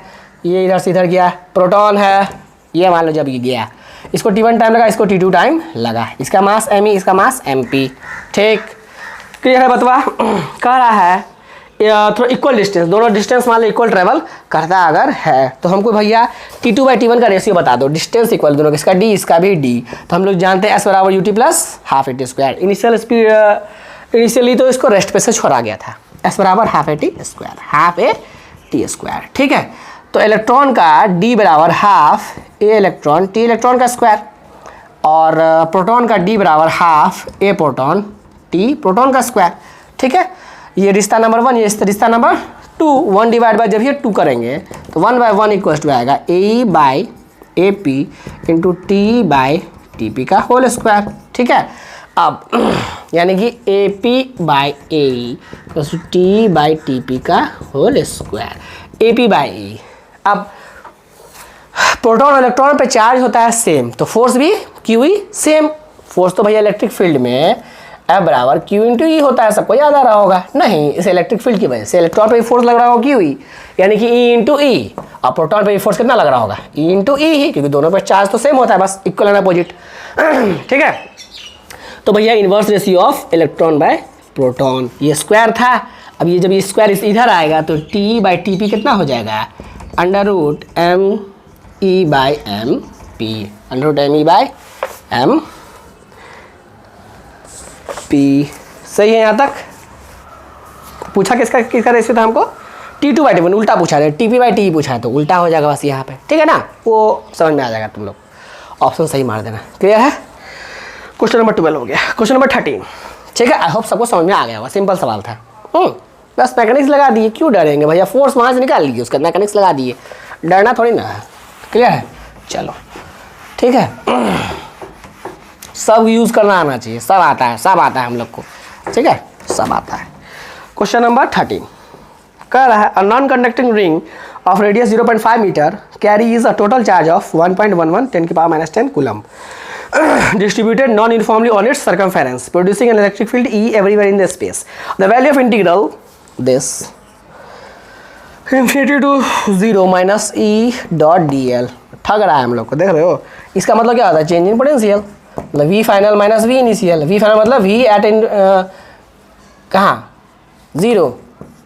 ये इधर से इधर गया, proton है, ये मान लो जब ये गया, इसको t1 टाइम लगा, इसको t2 टाइम लगा, इसका मास me, इसका मास mp। ठीक, क्लियर है बतवा? कह रहा है थोड़ा इक्वल डिस्टेंस, दोनों डिस्टेंस मान लो इक्वल ट्रेवल करता अगर है तो हमको भैया t2 बाई t1 का रेशियो बता दो। डिस्टेंस इक्वल दोनों, इसका d इसका भी d, तो हम लोग जानते हैं s बराबर ut plus half A T square. Initial speed initially तो इसको रेस्ट पे से छोड़ा गया था, s बराबर half A T square, half A T square. ठीक है, तो इलेक्ट्रॉन का d बराबर हाफ ए इलेक्ट्रॉन t इलेक्ट्रॉन का स्क्वायर, और प्रोटॉन का d बराबर हाफ ए प्रोटॉन t प्रोटॉन का स्क्वायर। ठीक है, ये रिश्ता नंबर 1, ये रिश्ता नंबर 2। 1 डिवाइड बाय जब ये 2 करेंगे तो 1 बाय 1 इक्वल टू आएगा A by A P into T by T P का होल स्क्वायर। ठीक है, अब यानी कि A P by A plus T by T P का whole square, A P by A. अब प्रोटॉन इलेक्ट्रॉन पे चार्ज होता है सेम, तो फोर्स भी क्यू ई सेम। फोर्स तो भैया इलेक्ट्रिक फील्ड में F बराबर क्यू इंटू ई होता है, सबको याद आ रहा होगा। नहीं, इस इलेक्ट्रिक फील्ड की वजह से इलेक्ट्रॉन पे फोर्स लग रहा होगा क्यू ई, यानी कि ई इंटू ई, और प्रोटॉन पे फोर्स कितना लग रहा होगा ई इंटू ई ही, क्योंकि दोनों पे चार्ज तो सेम होता है, बस इक्वल एंड अपोजिट। ठीक है, तो भैया inverse ratio of electron by proton, ये स्क्वायर था। अब ये जब ये स्क्वायर इधर आएगा तो टी बाई टी पी कितना हो जाएगा, under root M E by M P, under root M E by M P. सही है यहाँ तक? पूछा किसका किसका रेशियो था हमको, T2 बाई T1, उल्टा पूछा है, TP बाई टी पूछा है तो उल्टा हो जाएगा बस यहाँ पे। ठीक है ना, वो समझ में आ जाएगा, तुम लोग ऑप्शन सही मार देना। क्लियर है? क्वेश्चन नंबर 12 हो गया। Question number 13। ठीक है, आई होप सबको समझ में आ गया होगा, सिंपल सवाल था। बस मैकेनिक्स लगा दिए, क्यों डरेंगे भैया, फोर्स वहाँ से निकाल लीजिए, उसका मैकेनिक्स लगा दिए, डरना थोड़ी ना है। क्लियर है? चलो ठीक है, सब यूज़ करना आना चाहिए, सब आता है, सब आता है हम लोग को। ठीक है, सब आता है। क्वेश्चन नंबर 13 कह रहा है a non conducting ring of radius 0.5 metre carries a total charge of 1.11 10⁻⁻10 coulomb distributed non-uniformly on its circumference producing an electric field E everywhere in the space. The value of integral this infinity to 0 minus E dot dl ठग रहा है हम लोग को, देख रहे हो? इसका मतलब क्या होता है, चेंज इन पोटेंशियल, मतलब V final minus V initial. V final मतलब वी एट इन कहाँ 0,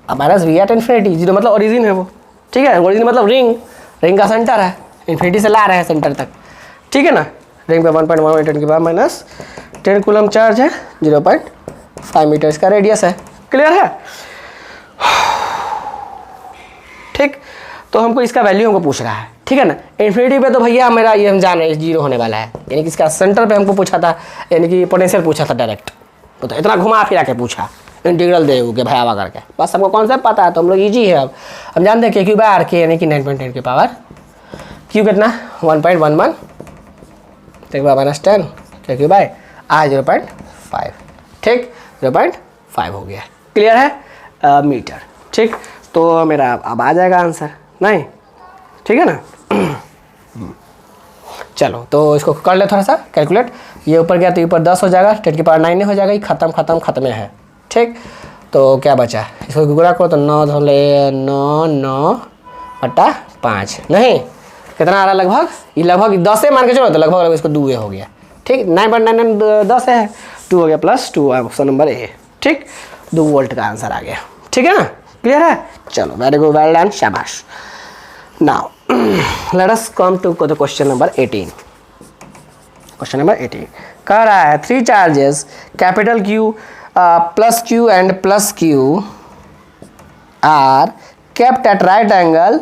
अब माइनस वी एट इन्फिनिटी। 0 मतलब ओरिजिन है वो। ठीक है, ओरिजिन मतलब रिंग, रिंग का सेंटर है, इन्फिनिटी से ला रहे हैं सेंटर तक। ठीक है ना, रिंग पे 1.1 10⁻⁻10 कूलम चार्ज है, 0.5 मीटर इसका रेडियस है। क्लियर है? ठीक, तो हमको इसका वैल्यू हमको पूछ रहा है। ठीक है ना, इन्फिनिटी पे तो भैया मेरा ये हम जान रहे हैं 0 होने वाला है, यानी कि इसका सेंटर पे हमको पूछा था, यानी कि पोटेंशियल पूछा था डायरेक्ट, तो इतना घुमा फिरा के पूछा, इंटीग्रल देओगे भयावा करके। बस हमको कॉन्सेप्ट पता है तो हम लोग ईजी है। अब हम जानते हैं क्यू बाय आर के यानी कि 9.10 की पावर क्यू कितना 1.11 -10 क्यू बाय आर 0.5। ठीक, 0.5 हो गया। क्लियर है? मीटर। ठीक, तो मेरा अब आ जाएगा आंसर, नहीं? ठीक है ना? चलो तो इसको कर ले थोड़ा सा कैलकुलेट। ये ऊपर गया तो ऊपर 10 हो जाएगा, 10 की पावर 9 हो जाएगा, खत्म खत्म खत्म है। ठीक, तो क्या बचा, इसको गुणा करो तो 9 9 बटा 5, नहीं कितना आ रहा लगभग, ये लगभग 10 से मान के चलो तो लगभग इसको 2 हो गया। ठीक, 9.9 10 है, 2 हो गया प्लस 2, ऑप्शन नंबर ए। ठीक, 2 वोल्ट का आंसर आ गया। ठीक है ना? क्लियर है? चलो वेरी गुड, वेल डन, शाबाश। Now let us come to the question number 18। Question number 18 कह रहा है 3 charges capital Q plus Q and plus Q are kept at right angle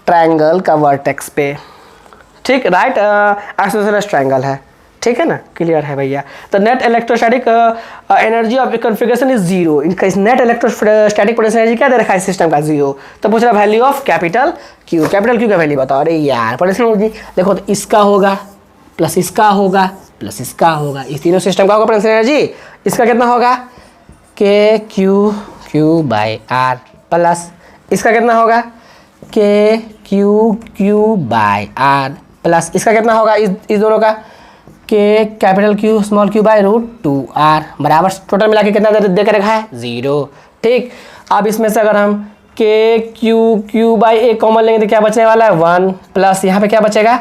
triangle का वर्टेक्स पे। ठीक, राइट आइसोसेलेस ट्रायंगल है। ठीक है ना? क्लियर है भैया? तो net electrostatic energy of configuration is 0। इनका इस नेट इलेक्ट्रोस्टैटिक पोटेंशियल एनर्जी क्या दे रखा है सिस्टम का, 0। तो पूछ रहा value of capital Q। Capital Q का वैल्यू बताओ। अरे यार पोटेंशियल एनर्जी देखो, तो इसका होगा प्लस इसका होगा प्लस इसका होगा। इस तीनों सिस्टम का होगा पोटेंशियल एनर्जी। इसका कितना होगा के क्यू बाई आर प्लस इसका कितना होगा के क्यू बाई आर प्लस इसका कितना होगा इस दोनों का के capital Q small Q by √2r बराबर टोटल मिला के कितना दे कर रखा है 0। ठीक, अब इसमें से अगर हम के क्यू बाई ए कॉमन लेंगे तो क्या बचने वाला है 1 प्लस यहाँ पे क्या बचेगा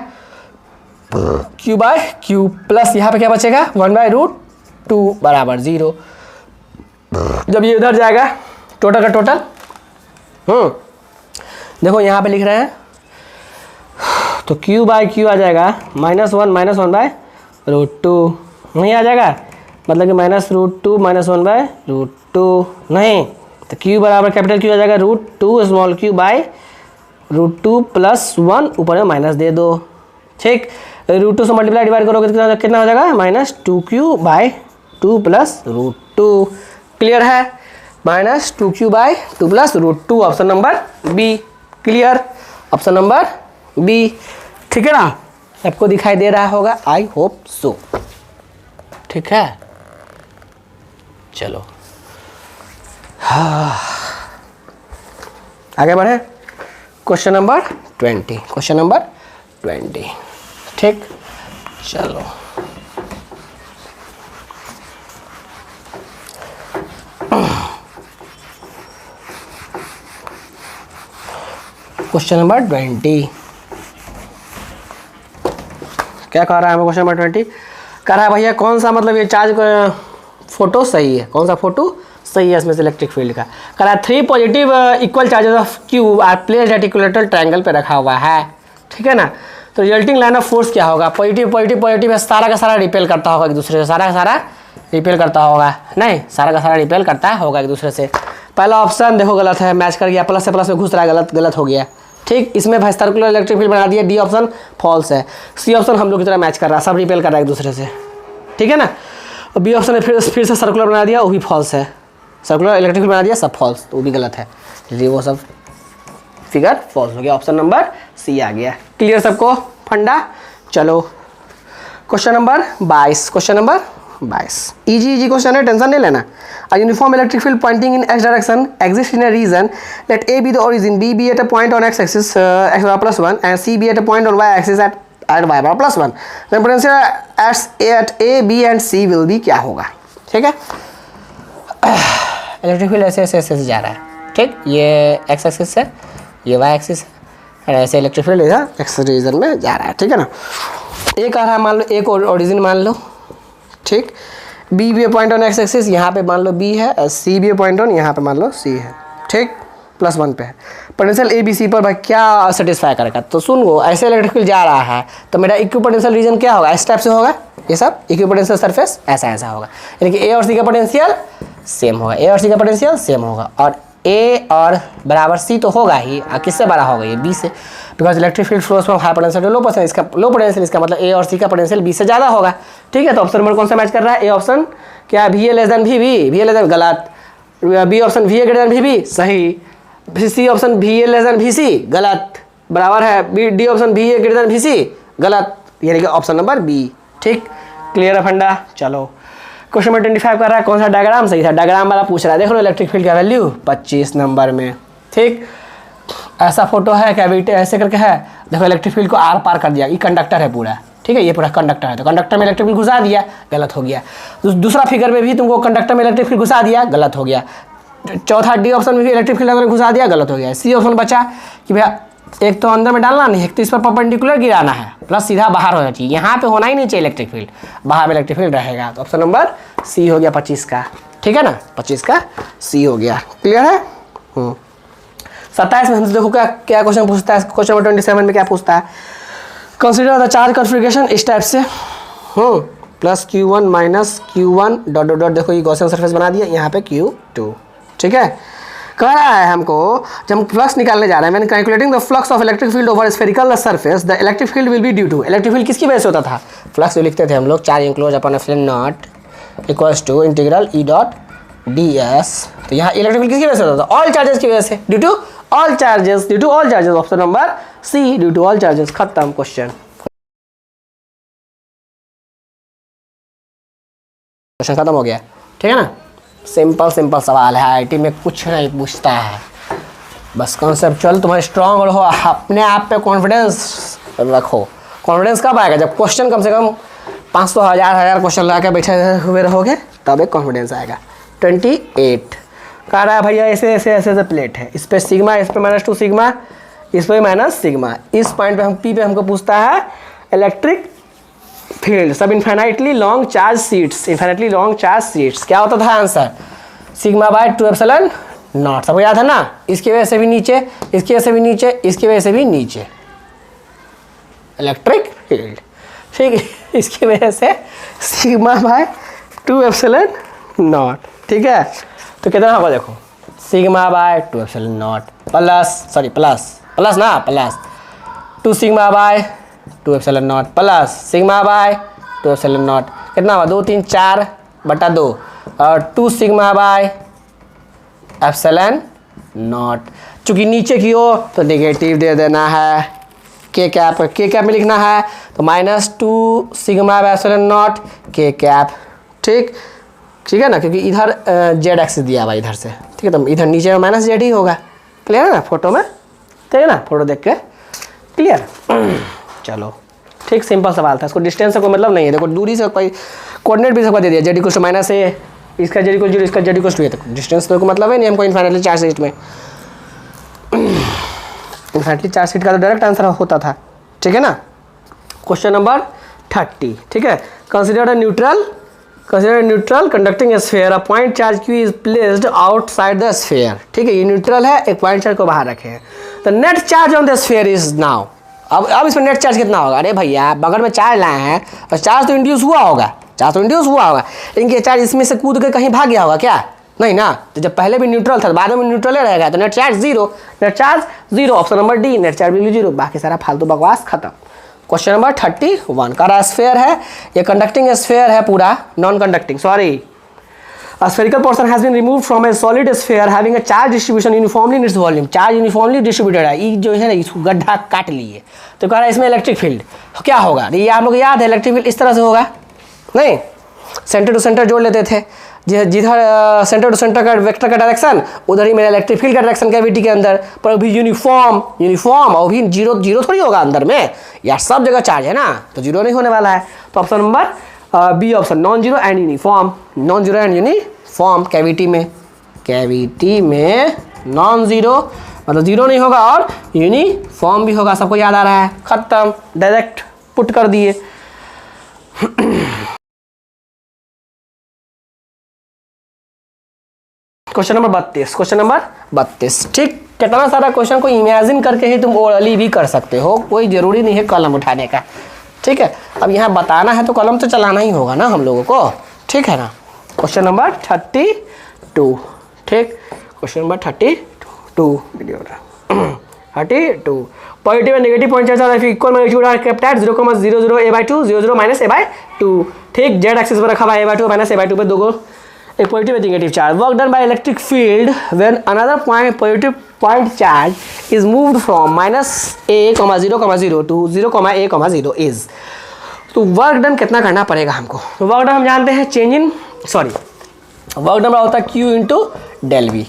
क्यू बाई क्यू प्लस यहाँ पे क्या बचेगा 1/√2 बराबर 0। जब ये इधर जाएगा टोटल का टोटल देखो यहाँ पे लिख रहे हैं तो q बाई क्यू आ जाएगा -1/√2 नहीं आ जाएगा, मतलब कि -√2 -1/√2 नहीं, तो q बराबर कैपिटल क्यू आ जाएगा √2 स्मॉल क्यू बाई √2 प्लस 1 ऊपर में माइनस दे दो। ठीक, √2 से मल्टीप्लाई डिवाइड करोगे तो कितना हो जाएगा -2q बाई 2 प्लस √2। क्लियर है, -2q by 2 plus √2 option number B. Clear, option number B. ठीक है ना, आपको दिखाई दे रहा होगा, आई होप सो। ठीक है, चलो आगे बढ़े। Question number 20, question number 20। ठीक, चलो क्वेश्चन नंबर 20 क्या कह रहा है हमें? क्वेश्चन नंबर 20 कह रहा है भैया कौन सा मतलब ये चार्ज फोटो सही है, कौन सा फोटो सही है इसमें से इलेक्ट्रिक फील्ड का। कह रहा है 3 positive equal charges of Q R placed at equilateral triangle पे रखा हुआ है। ठीक है ना, तो रिजल्टिंग लाइन ऑफ फोर्स क्या होगा? पॉजिटिव पॉजिटिव पॉजिटिव है, सारा का सारा रिपेल करता होगा एक दूसरे से, सारा का सारा रिपेल करता होगा, नहीं सारा का सारा रिपेल करता होगा एक दूसरे से। पहला ऑप्शन देखो गलत है, मैच कर गया, प्लस से प्लस में घुस रहा है, गलत हो गया। ठीक, इसमें भाई सर्कुलर इलेक्ट्रिक फील्ड बना दिया। डी ऑप्शन फॉल्स है। सी ऑप्शन हम लोग की तरह मैच कर रहा है, सब रिपेल कर रहा है एक दूसरे से। ठीक है ना, और बी ऑप्शन ने फिर से सर्कुलर बना दिया, वो भी फॉल्स है। सर्कुलर इलेक्ट्रिक फील्ड बना दिया, सब फॉल्स, तो वो भी गलत है, इसलिए वो सब फिगर फॉल्स हो गया। ऑप्शन नंबर सी आ गया। क्लियर सबको फंडा? चलो question number 22, question number 22 easy question है, टेंशन नहीं लेना। A uniform electric field pointing in x direction exists in a region. Let A be the origin, B be at a point on x axis x bar plus 1 and C be at a point on y axis at y bar plus 1. Then potential at A, B and C will be क्या होगा? ठीक है, electric field ऐसे ऐसे ऐसे जा रहा है। ठीक, ये x एक्सिस है, ये y एक्सिस है, ऐसे इलेक्ट्रिक फील्ड इधर x रीजन में जा रहा है। ठीक है ना, ए कह रहा है मान लो एक ओरिजिन मान लो। ठीक, बी भी पॉइंट ऑन एक्स एक्सिस, यहाँ पे मान लो बी है, और सी भी पॉइंट ऑन यहाँ पे मान लो सी है। ठीक, +1 पे है। पोटेंशियल ए बी सी पर भाई क्या सेटिस्फाई करेगा? तो सुन वो ऐसे इलेक्ट्रिक फील्ड जा रहा है तो मेरा इक्विपोटेंशियल रीजन क्या होगा? इस टाइप से होगा, ये सब इक्विपोटेंशियल सरफेस ऐसा ऐसा होगा, यानी कि ए और सी का पोटेंशियल सेम होगा, ए और सी का पोटेंशियल सेम होगा, और ए और बराबर सी तो होगा ही, किससे बड़ा होगा? ये बी से, because electric field flows from high potential to low potential, इसका लो पोटेंशियल, इसका मतलब ए और सी का पोटेंशियल बी से ज़्यादा होगा। ठीक है, तो ऑप्शन नंबर कौन सा मैच कर रहा है? ए ऑप्शन क्या? V A less than V B, V A less than गलत। B option V A greater than V B सही। C option V A less than V C गलत, बराबर है B. D option V A greater than V C गलत, यानी कि option number B. ठीक, clear है फंडा? चलो क्वेश्चन नंबर 25 कर रहा है कौन सा डायग्राम सही था? डायग्राम वाला पूछ रहा है, देख लो इलेक्ट्रिक फील्ड का वैल्यू 25 नंबर में। ठीक, ऐसा फोटो है, कैविटी ऐसे करके है, देखो इलेक्ट्रिक फील्ड को आर पार कर दिया, ये कंडक्टर है पूरा। ठीक है, ये पूरा कंडक्टर है, तो कंडक्टर में इलेक्ट्रिक फील्ड घुसा दिया, गलत हो गया। दूसरा फिगर में भी तुमको कंडक्टर में इलेक्ट्रिक फील्ड घुसा दिया, गलत हो गया। चौथा डी ऑप्शन में भी इलेक्ट्रिक फील्ड अगर घुसा दिया, गलत हो गया। सी ऑप्शन बचा कि भैया एक तो अंदर में डालना नहीं, एक तो इस पर परपेंडिकुलर गिराना है, प्लस सीधा बाहर होना चाहिए, यहाँ पे होना ही नहीं चाहिए इलेक्ट्रिक फील्ड, बाहर में इलेक्ट्रिक फील्ड रहेगा। तो ऑप्शन नंबर सी हो गया 25 का। ठीक है ना, 25 का सी हो गया। क्लियर है? 27 में हमसे देखो क्या क्या क्वेश्चन पूछता है। क्वेश्चन नंबर 27 में क्या पूछता है? कंसिडर द चार्ज कॉन्फ़िगरेशन इस टाइप से, plus Q1 minus Q1 dot dot dot, देखो ये गॉसियन सरफेस बना दिया, यहाँ पे Q2। ठीक है, कह रहा है हमको जब हम फ्लक्स निकालने जा रहे हैं, मैंने calculating the flux of electric field over spherical surface, the electric field will be due to. Electric field किसकी वजह से होता था? फ्लक्स जो लिखते थे हम लोग, charge enclose upon epsilon not equals to integral E dot D S. तो यहाँ इलेक्ट्रिक फील्ड किसकी वजह से होता था? ऑल चार्जेस की वजह से, due to all charges, due to all charges. Option number C, due to all charges. खत्म क्वेश्चन। क्वेश्चन खत्म हो गया, ठीक है ना। सिंपल सिंपल सवाल है, आईआईटी में कुछ नहीं पूछता है, बस कॉन्सेप्चुअल तुम्हारे स्ट्रांग रहो, अपने आप पे कॉन्फिडेंस रखो। कॉन्फिडेंस कब आएगा? जब क्वेश्चन कम से कम 500 1000 क्वेश्चन ला के बैठे हुए रहोगे, तब एक कॉन्फिडेंस आएगा। 28 कह रहा है भैया ऐसे ऐसे ऐसे ऐसे प्लेट है, इस पे सिग्मा, इस पे -2 सिग्मा, इस पे माइनस सिग्मा, इस पॉइंट पे हम पी पे हमको पूछता है इलेक्ट्रिक फील्ड, सब infinitely long charge seats, infinitely long charge seats. क्या होता था answer? Sigma bye 2 epsilon not, सबको याद है ना। इसकी वजह से भी नीचे, इसकी वजह से भी नीचे, इसकी वजह से भी नीचे इलेक्ट्रिक फील्ड, ठीक है। इसकी वजह से सिग्मा बाय 2 एप्सिलॉन नॉट, ठीक है। तो कितना होगा देखो, sigma bye 2 epsilon not plus 2 sigma bye 2 epsilon not plus sigma bye 2 epsilon not, कितना हुआ 2 3 4 बटा 2 और 2 सिग्मा बाय एप्सिलॉन नॉट। चूंकि नीचे की हो तो नेगेटिव दे देना है, के कैप में लिखना है तो -2 सिग्मा बाय एप्सिलॉन नॉट के कैप, ठीक है ना, क्योंकि इधर जेड एक्सिस दिया हुआ इधर से, ठीक है। तो इधर नीचे में -z ही होगा, क्लियर है ना फोटो में, ठीक है ना, फोटो देख के क्लियर। चलो ठीक, सिंपल सवाल था, इसको डिस्टेंस से कोई मतलब नहीं है। देखो दूरी से कोई कोऑर्डिनेट भी सबको दे दिया, z = -a, इसका z = 0, इसका z = a, तो डिस्टेंस तो कोई मतलब है नहीं हमको। इन्फाइनाइटली चार्ज सीट में इन्फाइनाइटली चार्ज सीट का तो डायरेक्ट आंसर होता था, ठीक है ना। क्वेश्चन नंबर 30, ठीक है। Consider a neutral conducting sphere, a point charge q is placed outside the sphere, ठीक है। ये न्यूट्रल है, एक पॉइंट चार्ज को बाहर रखे हैं। The net charge on the sphere is now, अब इसमें नेट चार्ज कितना होगा? अरे भैया बगल में चार्ज लाए हैं और चार्ज तो इंड्यूस हुआ होगा, लेकिन ये चार्ज इसमें से कूद के कहीं भाग गया होगा क्या? नहीं ना। तो जब पहले भी न्यूट्रल था, बाद में न्यूट्रल रहेगा, तो net charge zero, option number D, net charge बिल्कुल जीरो, बाकी सारा फालतू बकवास खत्म। क्वेश्चन नंबर 31 का स्फीयर है, ये कंडक्टिंग स्फीयर है पूरा, non conducting sorry. A spherical portion has been removed from a solid sphere having a charge distribution uniformly in its volume. Charge uniformly distributed है, ये जो है ना इसको गड्ढा काट लिए, तो कह रहा है इसमें इलेक्ट्रिक फील्ड क्या होगा? ये आप लोग याद है इलेक्ट्रिक फील्ड इस तरह से होगा, नहीं सेंटर टू सेंटर जोड़ लेते थे, जिधर सेंटर टू सेंटर का वेक्टर का डायरेक्शन उधर ही मेरा इलेक्ट्रिक फील्ड का डायरेक्शन कैविटी के अंदर, पर अभी यूनिफॉर्म और भी जीरो थोड़ी होगा अंदर में, यार सब जगह चार्ज है ना, तो जीरो नहीं होने वाला है। तो option number B option, non zero and uniform cavity में नॉन जीरो मतलब जीरो नहीं होगा और यूनिफॉर्म भी होगा, सबको याद आ रहा है, खत्म, डायरेक्ट पुट कर दिए। क्वेश्चन नंबर 32, ठीक। कितना सारा क्वेश्चन को इमेजिन करके ही तुम ओरली भी कर सकते हो, कोई जरूरी नहीं है कलम उठाने का, ठीक है। अब यहाँ बताना है तो कलम तो चलाना ही होगा ना हम लोगों को, ठीक है ना। क्वेश्चन नंबर 32, ठीक। Question number 32 positive and negative point charge are equal magnitude are kept at 0,00 a/2 0,0 a/2, ठीक। जेड एक्सिस पर रखा हुआ a/2 -a/2 पे दो एक positive and negative charge. Work done by electric field when another positive point charge is moved from -a,0,0 to 0,a,0 is. तो work done कितना करना पड़ेगा हमको? तो वर्क डन हम जानते हैं वर्क डन होता है Q इंटू डेल वी,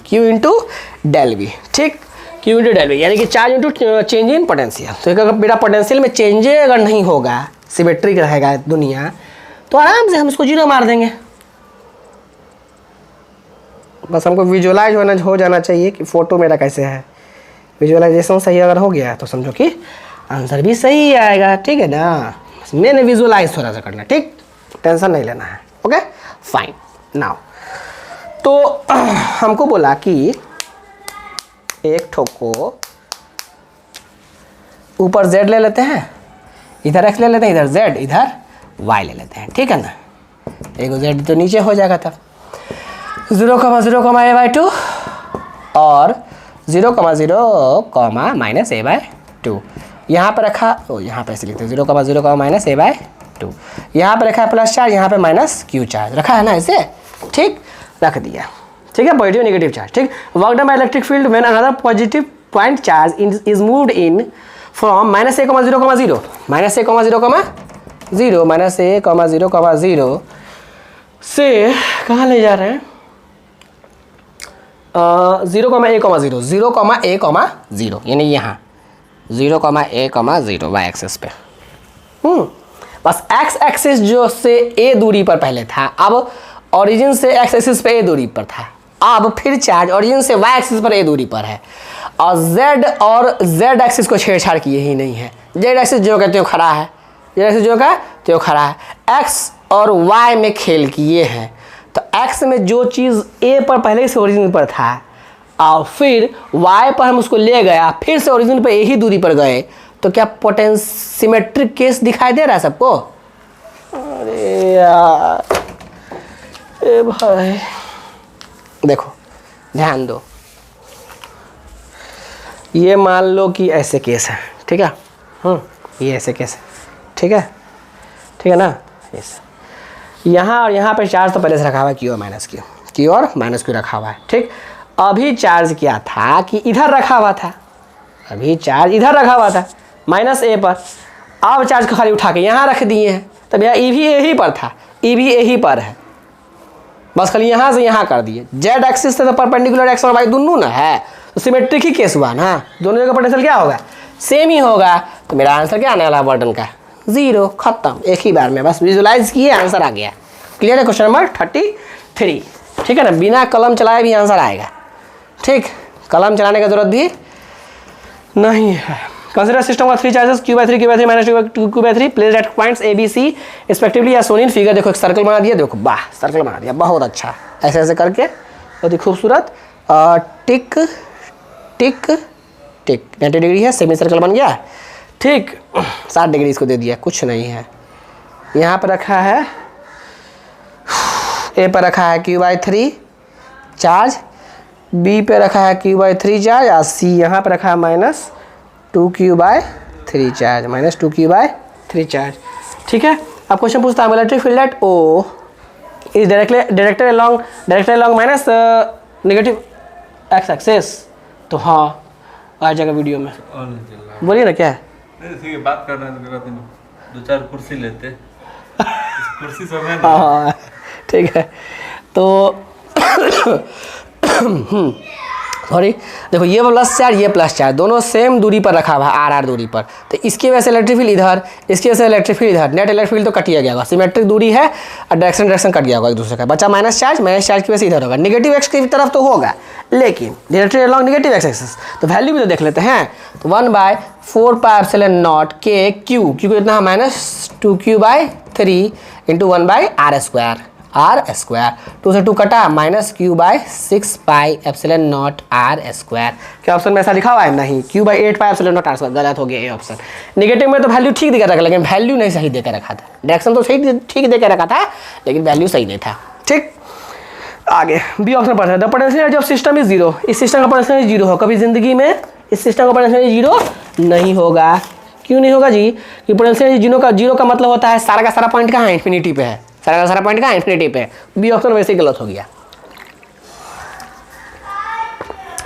ठीक, Q इंटू डेल वी, यानी कि charge into change in potential. तो अगर मेरा पोटेंशियल में चेंज अगर नहीं होगा, सिमेट्रिक रहेगा दुनिया, तो आराम से हम इसको जीरो मार देंगे। बस हमको विजुअलाइज हो जाना चाहिए कि फोटो मेरा कैसे है। विजुअलाइजेशन सही अगर हो गया तो समझो कि आंसर भी सही आएगा, ठीक है ना। मैंने विजुअलाइज थोड़ा सा करना, ठीक, टेंशन नहीं लेना है, ओके फाइन। नाउ तो हमको बोला कि एक ठोक को ऊपर z ले लेते हैं, इधर x ले लेते हैं, इधर z, इधर y ले लेते हैं, ठीक है ना। एक z तो नीचे हो जाएगा तब 0,0, a/2 और 0,0, -a/2 यहाँ पर रखा, यहाँ पर ऐसे लिखते हैं 0,0, -a/2, यहाँ पर रखा है प्लस चार्ज, यहाँ पे -q चार्ज रखा है ना, ऐसे ठीक रख दिया, ठीक है। पॉजिटिव नेगेटिव चार्ज, ठीक। Work done by electric field when another positive point charge is moved in from -a,0,0 -a,0,0 से कहाँ ले जा रहे हैं, 0,a,0 0,a,0 यानी यहाँ 0,a,0 वाई एक्सिस पे। बस एक्स एक्सिस जो से ए दूरी पर पहले था, अब ओरिजिन से एक्स एक्सिस पे ए दूरी पर था, अब फिर चार्ज ओरिजिन से वाई एक्सिस पर ए दूरी पर है, और जेड एक्सिस को छेड़छाड़ किए ही नहीं है। जेड एक्सिस जो कहते हो खड़ा है, जेड एक्सिस जो का त्यो खड़ा है, एक्स और वाई में खेल किए हैं। तो एक्स में जो चीज़ ए पर पहले से ओरिजिन पर था और फिर वाई पर हम उसको ले गया, फिर से ओरिजिन पर यही दूरी पर गए, तो क्या सिमेट्रिक केस दिखाई दे रहा है सबको? अरे यार ए भाई देखो ध्यान दो, ये मान लो कि ऐसे केस है, ठीक है, ये ऐसे केस है, ठीक है, ठीक है ना, ऐसे यहाँ और यहाँ पे चार्ज तो पहले से रखा हुआ है, क्यू और माइनस क्यू, क्यू और माइनस क्यू रखा हुआ है, ठीक। अभी चार्ज क्या था कि इधर रखा हुआ था, अभी चार्ज इधर रखा हुआ था माइनस ए पर, अब चार्ज को खाली उठा के यहाँ रख दिए हैं, तब यहाँ ई भी यही पर था, ई भी यही पर है, बस खाली यहाँ से यहाँ कर दिए। जेड एक्सिस से तो परपेंडिकुलर एक्स और वाई दोनों ना है, तो सिमेट्रिक ही केस हुआ ना, दोनों जगह पोटेंशियल क्या होगा, सेम ही होगा। तो मेरा आंसर क्या आने वाला है बर्डन का, 0, खत्म, एक ही बार में बस विजुलाइज किए आंसर आ गया। क्लियर है क्वेश्चन नंबर 33, ठीक है ना, बिना कलम चलाए भी आंसर आएगा, ठीक, कलम चलाने की जरूरत भी नहीं है। Consider system of 3 charges q/3 q/3 minus q/3 placed at points a b c respectively या सोन इन फिगर। देखो एक सर्कल बना दिया, देखो वाह सर्कल बना दिया, बहुत अच्छा, ऐसे ऐसे करके बहुत ही खूबसूरत, टिक टिक टिक 90 डिग्री है, सेमी सर्कल बन गया, ठीक, 60 डिग्री इसको दे दिया, कुछ नहीं है। यहाँ पर रखा है ए पर रखा है q/3 चार्ज, बी पे रखा है q/3 चार्ज, और सी यहाँ पर रखा है -2q/3 चार्ज, -2q/3 चार्ज, ठीक है। अब क्वेश्चन पूछता है electric field at O is directed along minus negative X axis. तो हाँ आ जाएगा वीडियो में, बोलिए ना क्या है, बात कर रहे हैं, 2-4 कुर्सी लेते कुर्सी सब है, हाँ ठीक है। तो सॉरी देखो ये प्लस चार्ज ये प्लस चार्ज दोनों सेम दूरी पर रखा हुआ है, आर दूरी पर, तो इसकी वजह से इलेक्ट्रिक फील्ड इधर, इसकी वजह से इलेक्ट्रिक फील्ड इधर, नेट इलेक्ट्रिक फील्ड तो कट ही गया होगा, सिमेट्रिक दूरी है और डायरेक्शन कट गया होगा एक दूसरे का, बचा माइनस चार्ज की वजह से इधर होगा, नेगेटिव एक्स की तरफ तो होगा, लेकिन directed along negative X axis. तो वैल्यू भी तो देख लेते हैं, तो 1/4πε0 के क्यू कितना है -2q/3 इंटू 1/r², r², 2 से 2 कटा, -q/6πε0 r²। क्या ऑप्शन में ऐसा लिखा हुआ है? नहीं, q/8πε0 r², गलत हो गया ये ऑप्शन। नेगेटिव में तो वैल्यू ठीक देकर रखा, लेकिन वैल्यू नहीं सही देकर रखा था, डायरेक्शन तो सही ठीक देकर रखा था, लेकिन वैल्यू सही नहीं था, ठीक। आगे बी ऑप्शन पढ़ते हैं, the potential of system is 0, इस सिस्टम का पोटेंशियल 0 हो, कभी जिंदगी में इस सिस्टम का पोटेंशियल 0 नहीं होगा। क्यों नहीं होगा जी? कि पोटेंशियल 0 का मतलब होता है सारा का सारा पॉइंट कहाँ है, इन्फिनिटी पे है, सारा का सारा पॉइंट कहाँ है, इन्फिनिटी पे। बी ऑप्शन वैसे ही गलत हो गया,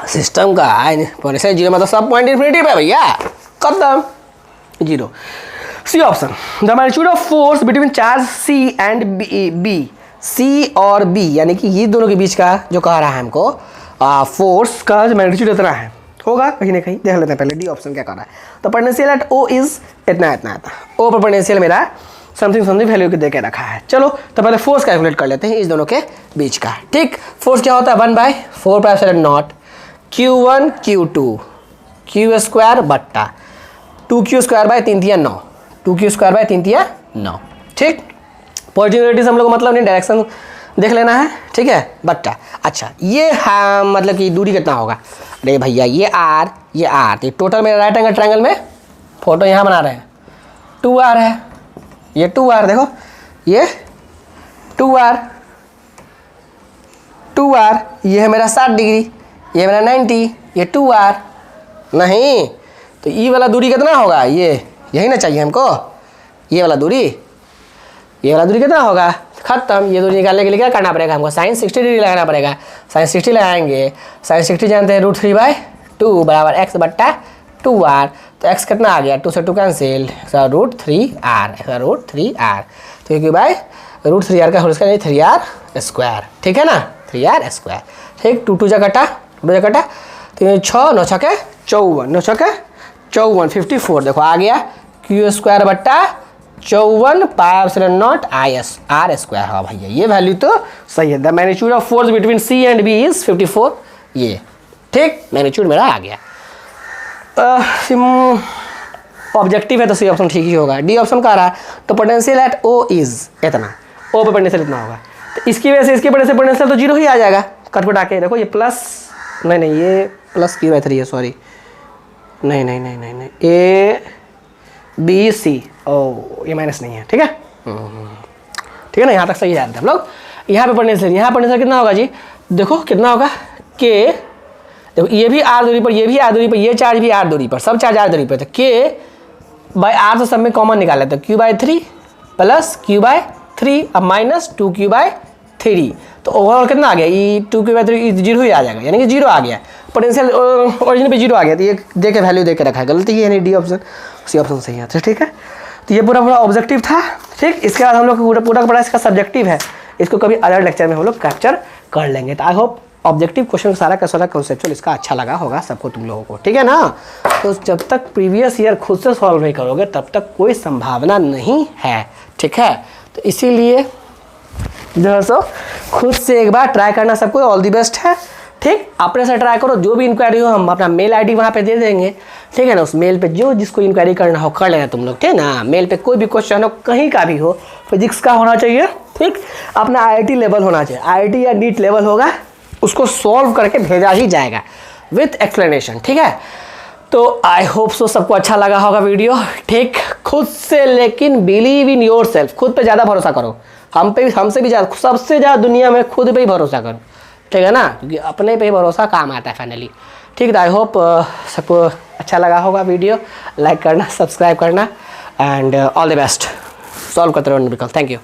सिस्टम का पोटेंशियल 0 मतलब सब पॉइंट इन्फिनिटी पे भैया, खत्म 0। C option, the magnitude of force between charge C and B, C और बी यानी कि ये दोनों के बीच का जो कह रहा है हमको, फोर्स का जो मैग्नीट्यूड इतना है, होगा कहीं ना कहीं, देख लेते हैं पहले डी ऑप्शन क्या कर रहा है। तो पोटेंशियल एट ओ इज इतना ओ पर पोटेंशियल मेरा समथिंग वैल्यू के दे के रखा है। चलो तो पहले फोर्स कैलकुलेट कर लेते हैं इस दोनों के बीच का, ठीक। फोर्स क्या होता है 1/4πε0 q1 q2 q² बट्टा 2q²/3 9, 2q²/3 9, ठीक। पॉजिटिविटी से हम लोग मतलब नहीं, डायरेक्शन देख लेना है, ठीक है, बट्टा। अच्छा ये हाँ मतलब कि दूरी कितना होगा, अरे भैया ये आर तो टोटल मेरा राइट एंगल ट्रायंगल में फोटो यहाँ बना रहे हैं 2r है, ये 2r देखो, ये 2r, ये है मेरा 60 डिग्री, ये मेरा 90, ये 2r नहीं, तो ये वाला दूरी कितना होगा, ये यही ना चाहिए हमको, ये वाला दूरी कितना होगा, खत्म। ये दूरी निकालने के लिए क्या करना पड़ेगा हमको, sin 60 डिग्री लगाना पड़ेगा, sin 60 लगाएंगे, sin 60 जानते हैं √3/2 बराबर x बट्टा 2r, तो x कितना आ गया, 2 से 2 कैंसिल, √3r, तो रूट 3r का होल स्क्वायर 3r स्क्वायर, ठीक है ना, 3r स्क्वायर, ठीक। 2 2 जा कटा, 2 जा कटा, 3 6 9 छके 54, 9 छके 54, 54 देखो आ गया, क्यू स्क्वायर बट्टा 54 pi epsilon not I S R square. हाँ भैया ये वैल्यू तो सही है। The magnitude of force between C and B is 54, ये ठीक मैग्नीट्यूड मेरा आ गया। ऑब्जेक्टिव है तो सी ऑप्शन ठीक ही होगा। डी ऑप्शन का आ रहा है तो पोटेंशियल एट ओ इज इतना, ओ पे पोटेंशियल इतना होगा, तो इसकी वजह से इसकी वजह से पोटेंशियल तो जीरो ही आ जाएगा। कटपटा के देखो ये प्लस, नहीं ये प्लस Q/3 है, सॉरी, नहीं ए बी सी, ओ ये माइनस नहीं है, ठीक है, ठीक है ना, यहाँ तक सही जानते हैं हम लोग। यहाँ पे पोटेंशियल, यहाँ पोटेंशियल कितना होगा जी, देखो कितना होगा के, देखो ये भी आर दूरी पर, ये भी आर दूरी पर, ये चार्ज भी आर दूरी पर, सब चार्ज आर दूरी पर, तो के बाई आर तो सब में कॉमन निकाल लेते हैं, Q/3 प्लस Q/3 अब माइनस 2Q/3, तो ओवरऑल कितना आ गया, ये 2Q/3 जीरो ही आ जाएगा, यानी कि जीरो आ गया, पोटेंशियल ओरिजिन पे जीरो आ गया। तो ये दे के वैल्यू दे के रखा है, गलती है, यानी डी ऑप्शन, सी ऑप्शन सही है, ठीक है। तो ये पूरा ऑब्जेक्टिव था, ठीक। इसके बाद हम लोग पूरा पूरा इसका सब्जेक्टिव है, इसको कभी अदर लेक्चर में हम लोग कैप्चर कर लेंगे। तो आई होप ऑब्जेक्टिव क्वेश्चन सारा का सारा कॉन्सेप्चुअल इसका अच्छा लगा होगा सबको, तुम लोगों को, ठीक है ना। तो जब तक प्रीवियस ईयर खुद से सॉल्व नहीं करोगे तब तक कोई संभावना नहीं है, ठीक है। तो इसीलिए जो है सो खुद से एक बार ट्राई करना, सबको ऑल दी बेस्ट है, ठीक। अपने से ट्राई करो, जो भी इंक्वायरी हो हम अपना मेल आईडी वहाँ पे दे देंगे, ठीक है ना। उस मेल पे जो जिसको इंक्वायरी करना हो कर लेना तुम लोग, ठीक है ना। मेल पे कोई भी क्वेश्चन हो, कहीं का भी हो, फिजिक्स का होना चाहिए, ठीक, अपना IIT लेवल होना चाहिए, IIT या NEET लेवल होगा, उसको सॉल्व करके भेजा ही जाएगा विथ एक्सप्लेनेशन, ठीक है। तो आई होप सो सबको अच्छा लगा होगा वीडियो, ठीक। खुद से, लेकिन बिलीव इन योर सेल्फ, खुद पे ज़्यादा भरोसा करो, हम पे हमसे भी ज़्यादा, सबसे ज़्यादा दुनिया में खुद पे ही भरोसा करो, ठीक है ना, क्योंकि अपने पे ही भरोसा काम आता है फाइनली, ठीक। आई होप सबको अच्छा लगा होगा वीडियो, लाइक करना, सब्सक्राइब करना, and all the best, solve करते रहो न्यूमेरिकल। Thank you.